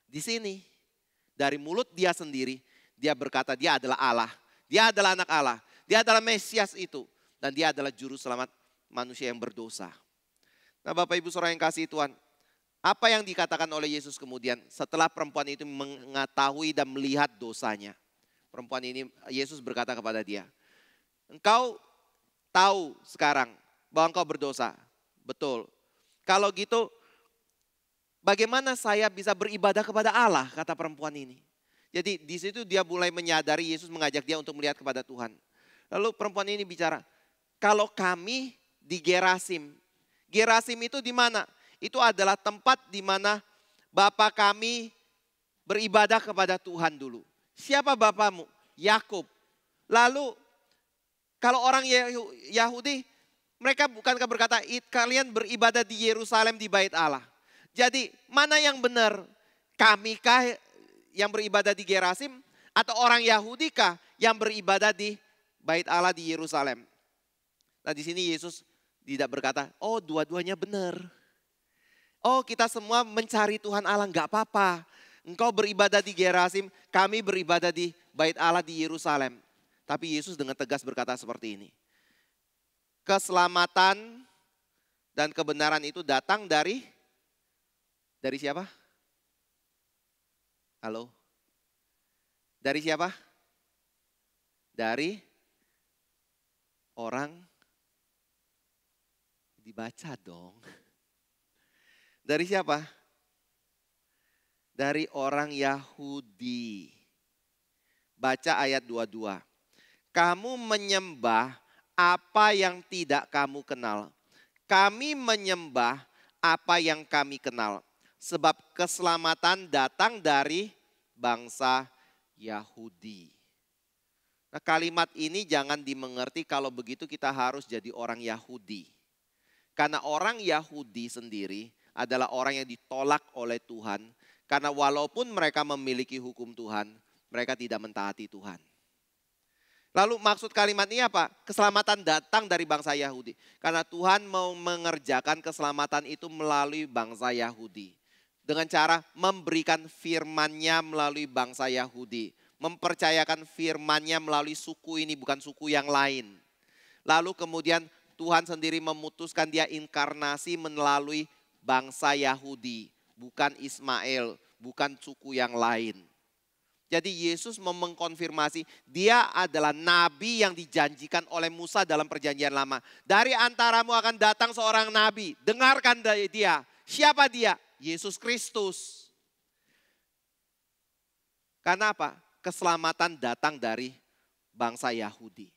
Di sini, dari mulut dia sendiri, dia berkata dia adalah Allah. Dia adalah anak Allah. Dia adalah Mesias itu. Dan dia adalah juru selamat manusia yang berdosa. Nah Bapak Ibu saudara yang kasih Tuhan. Apa yang dikatakan oleh Yesus kemudian setelah perempuan itu mengetahui dan melihat dosanya. Perempuan ini, Yesus berkata kepada dia, engkau tahu sekarang bahwa engkau berdosa. Betul. Kalau gitu, bagaimana saya bisa beribadah kepada Allah, kata perempuan ini. Jadi di situ dia mulai menyadari Yesus mengajak dia untuk melihat kepada Tuhan. Lalu perempuan ini bicara, kalau kami di Gerasim, Gerasim itu di mana? Itu adalah tempat di mana Bapa kami beribadah kepada Tuhan dulu. Siapa bapamu? Yakub. Lalu kalau orang Yahudi, mereka bukankah berkata, kalian beribadah di Yerusalem di bait Allah. Jadi mana yang benar? Kamikah yang beribadah di Gerasim? Atau orang Yahudi kah yang beribadah di bait Allah di Yerusalem? Nah di sini Yesus tidak berkata, oh dua-duanya benar. Oh kita semua mencari Tuhan Allah, enggak apa-apa. Engkau beribadah di Gerasim, kami beribadah di bait Allah di Yerusalem. Tapi Yesus dengan tegas berkata seperti ini. Keselamatan dan kebenaran itu datang dari siapa? Halo? Dari siapa? Dari orang, dibaca dong. Dari siapa? Dari orang Yahudi. Baca ayat 22. Kamu menyembah apa yang tidak kamu kenal. Kami menyembah apa yang kami kenal. Sebab keselamatan datang dari bangsa Yahudi. Nah kalimat ini jangan dimengerti kalau begitu kita harus jadi orang Yahudi. Karena orang Yahudi sendiri adalah orang yang ditolak oleh Tuhan. Karena walaupun mereka memiliki hukum Tuhan, mereka tidak mentaati Tuhan. Lalu maksud kalimat ini apa? Keselamatan datang dari bangsa Yahudi. Karena Tuhan mau mengerjakan keselamatan itu melalui bangsa Yahudi. Dengan cara memberikan firman-Nya melalui bangsa Yahudi. Mempercayakan firman-Nya melalui suku ini bukan suku yang lain. Lalu kemudian Tuhan sendiri memutuskan dia inkarnasi melalui bangsa Yahudi. Bukan Ismail, bukan suku yang lain. Jadi Yesus mau mengkonfirmasi dia adalah nabi yang dijanjikan oleh Musa dalam perjanjian lama. Dari antaramu akan datang seorang nabi. Dengarkan dari dia. Siapa dia? Yesus Kristus. Karena apa? Keselamatan datang dari bangsa Yahudi.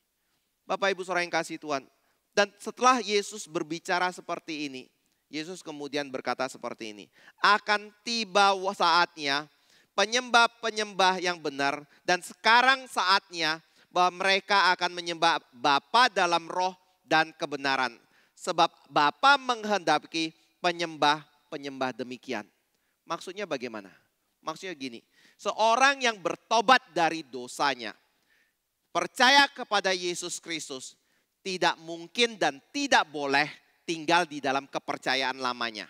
Bapak Ibu Saudara yang kasih Tuhan. Dan setelah Yesus berbicara seperti ini. Yesus kemudian berkata seperti ini. Akan tiba saatnya penyembah-penyembah yang benar dan sekarang saatnya bahwa mereka akan menyembah Bapa dalam roh dan kebenaran. Sebab Bapa menghendaki penyembah-penyembah demikian. Maksudnya bagaimana? Maksudnya gini, seorang yang bertobat dari dosanya, percaya kepada Yesus Kristus, tidak mungkin dan tidak boleh tinggal di dalam kepercayaan lamanya.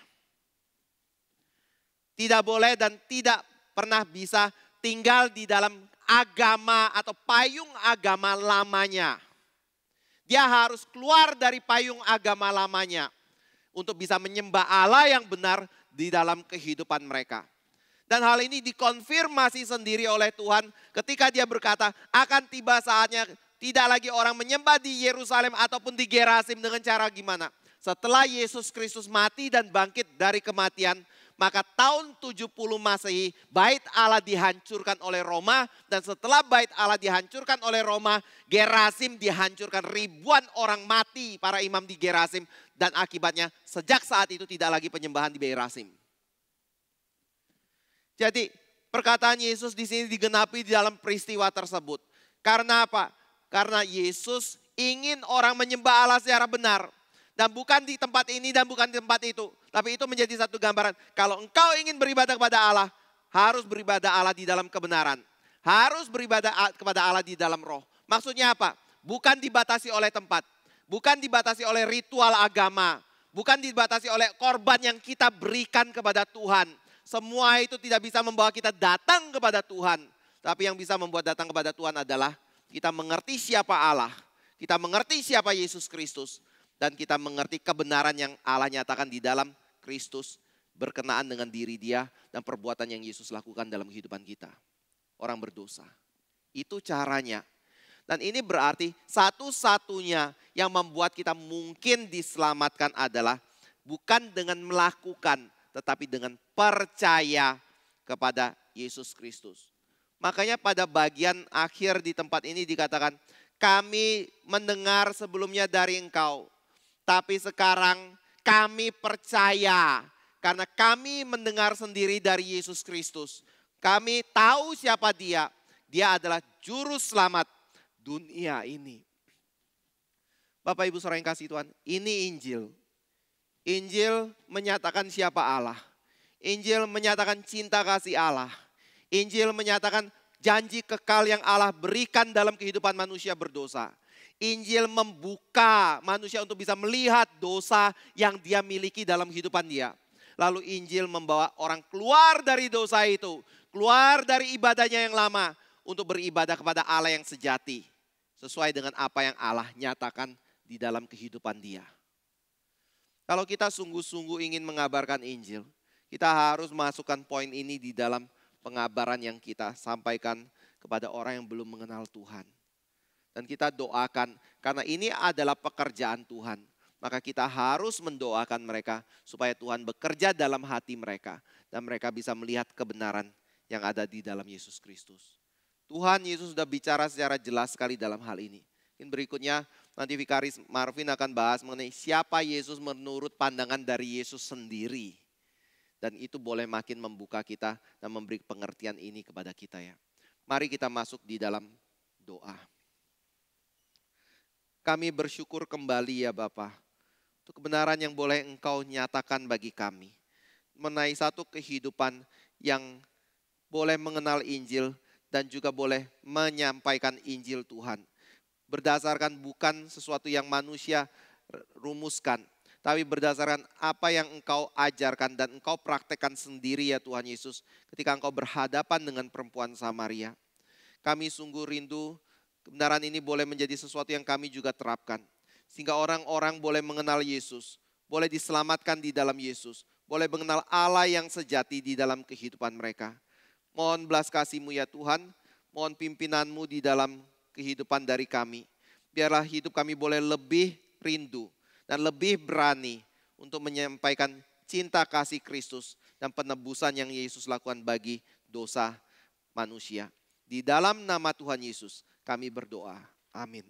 Tidak boleh dan tidak pernah bisa tinggal di dalam agama atau payung agama lamanya. Dia harus keluar dari payung agama lamanya untuk bisa menyembah Allah yang benar di dalam kehidupan mereka. Dan hal ini dikonfirmasi sendiri oleh Tuhan ketika dia berkata akan tiba saatnya tidak lagi orang menyembah di Yerusalem ataupun di Gerasim dengan cara gimana. Setelah Yesus Kristus mati dan bangkit dari kematian, maka tahun 70 Masehi bait Allah dihancurkan oleh Roma. Dan setelah bait Allah dihancurkan oleh Roma, Gerasim dihancurkan. Ribuan orang mati para imam di Gerasim. Dan akibatnya sejak saat itu tidak lagi penyembahan di Gerasim. Jadi perkataan Yesus di sini digenapi di dalam peristiwa tersebut. Karena apa? Karena Yesus ingin orang menyembah Allah secara benar. Dan bukan di tempat ini dan bukan di tempat itu. Tapi itu menjadi satu gambaran. Kalau engkau ingin beribadah kepada Allah, harus beribadah Allah di dalam kebenaran. Harus beribadah kepada Allah di dalam roh. Maksudnya apa? Bukan dibatasi oleh tempat. Bukan dibatasi oleh ritual agama. Bukan dibatasi oleh korban yang kita berikan kepada Tuhan. Semua itu tidak bisa membawa kita datang kepada Tuhan. Tapi yang bisa membuat datang kepada Tuhan adalah kita mengerti siapa Allah. Kita mengerti siapa Yesus Kristus. Dan kita mengerti kebenaran yang Allah nyatakan di dalam Kristus berkenaan dengan diri dia dan perbuatan yang Yesus lakukan dalam kehidupan kita. Orang berdosa. Itu caranya. Dan ini berarti satu-satunya yang membuat kita mungkin diselamatkan adalah bukan dengan melakukan tetapi dengan percaya kepada Yesus Kristus. Makanya pada bagian akhir di tempat ini dikatakan kami mendengar sebelumnya dari engkau. Tapi sekarang kami percaya. Karena kami mendengar sendiri dari Yesus Kristus. Kami tahu siapa dia. Dia adalah juru selamat dunia ini. Bapak Ibu saudara yang kasih Tuhan, ini Injil. Injil menyatakan siapa Allah. Injil menyatakan cinta kasih Allah. Injil menyatakan janji kekal yang Allah berikan dalam kehidupan manusia berdosa. Injil membuka manusia untuk bisa melihat dosa yang dia miliki dalam kehidupan dia. Lalu Injil membawa orang keluar dari dosa itu. Keluar dari ibadahnya yang lama untuk beribadah kepada Allah yang sejati. Sesuai dengan apa yang Allah nyatakan di dalam kehidupan dia. Kalau kita sungguh-sungguh ingin mengabarkan Injil, kita harus masukkan poin ini di dalam pengabaran yang kita sampaikan kepada orang yang belum mengenal Tuhan. Dan kita doakan, karena ini adalah pekerjaan Tuhan. Maka kita harus mendoakan mereka supaya Tuhan bekerja dalam hati mereka. Dan mereka bisa melihat kebenaran yang ada di dalam Yesus Kristus. Tuhan Yesus sudah bicara secara jelas sekali dalam hal ini. Berikutnya nanti Vikaris Marvin akan bahas mengenai siapa Yesus menurut pandangan dari Yesus sendiri. Dan itu boleh makin membuka kita dan memberi pengertian ini kepada kita ya. Mari kita masuk di dalam doa. Kami bersyukur kembali ya Bapa, untuk kebenaran yang boleh Engkau nyatakan bagi kami. Mengenai satu kehidupan yang boleh mengenal Injil dan juga boleh menyampaikan Injil Tuhan. Berdasarkan bukan sesuatu yang manusia rumuskan, tapi berdasarkan apa yang Engkau ajarkan dan Engkau praktekkan sendiri ya Tuhan Yesus ketika Engkau berhadapan dengan perempuan Samaria. Kami sungguh rindu kebenaran ini boleh menjadi sesuatu yang kami juga terapkan. Sehingga orang-orang boleh mengenal Yesus, boleh diselamatkan di dalam Yesus, boleh mengenal Allah yang sejati di dalam kehidupan mereka. Mohon belas kasih-Mu ya Tuhan, mohon pimpinan-Mu di dalam kehidupan dari kami. Biarlah hidup kami boleh lebih rindu dan lebih berani untuk menyampaikan cinta kasih Kristus dan penebusan yang Yesus lakukan bagi dosa manusia. Di dalam nama Tuhan Yesus kami berdoa. Amin.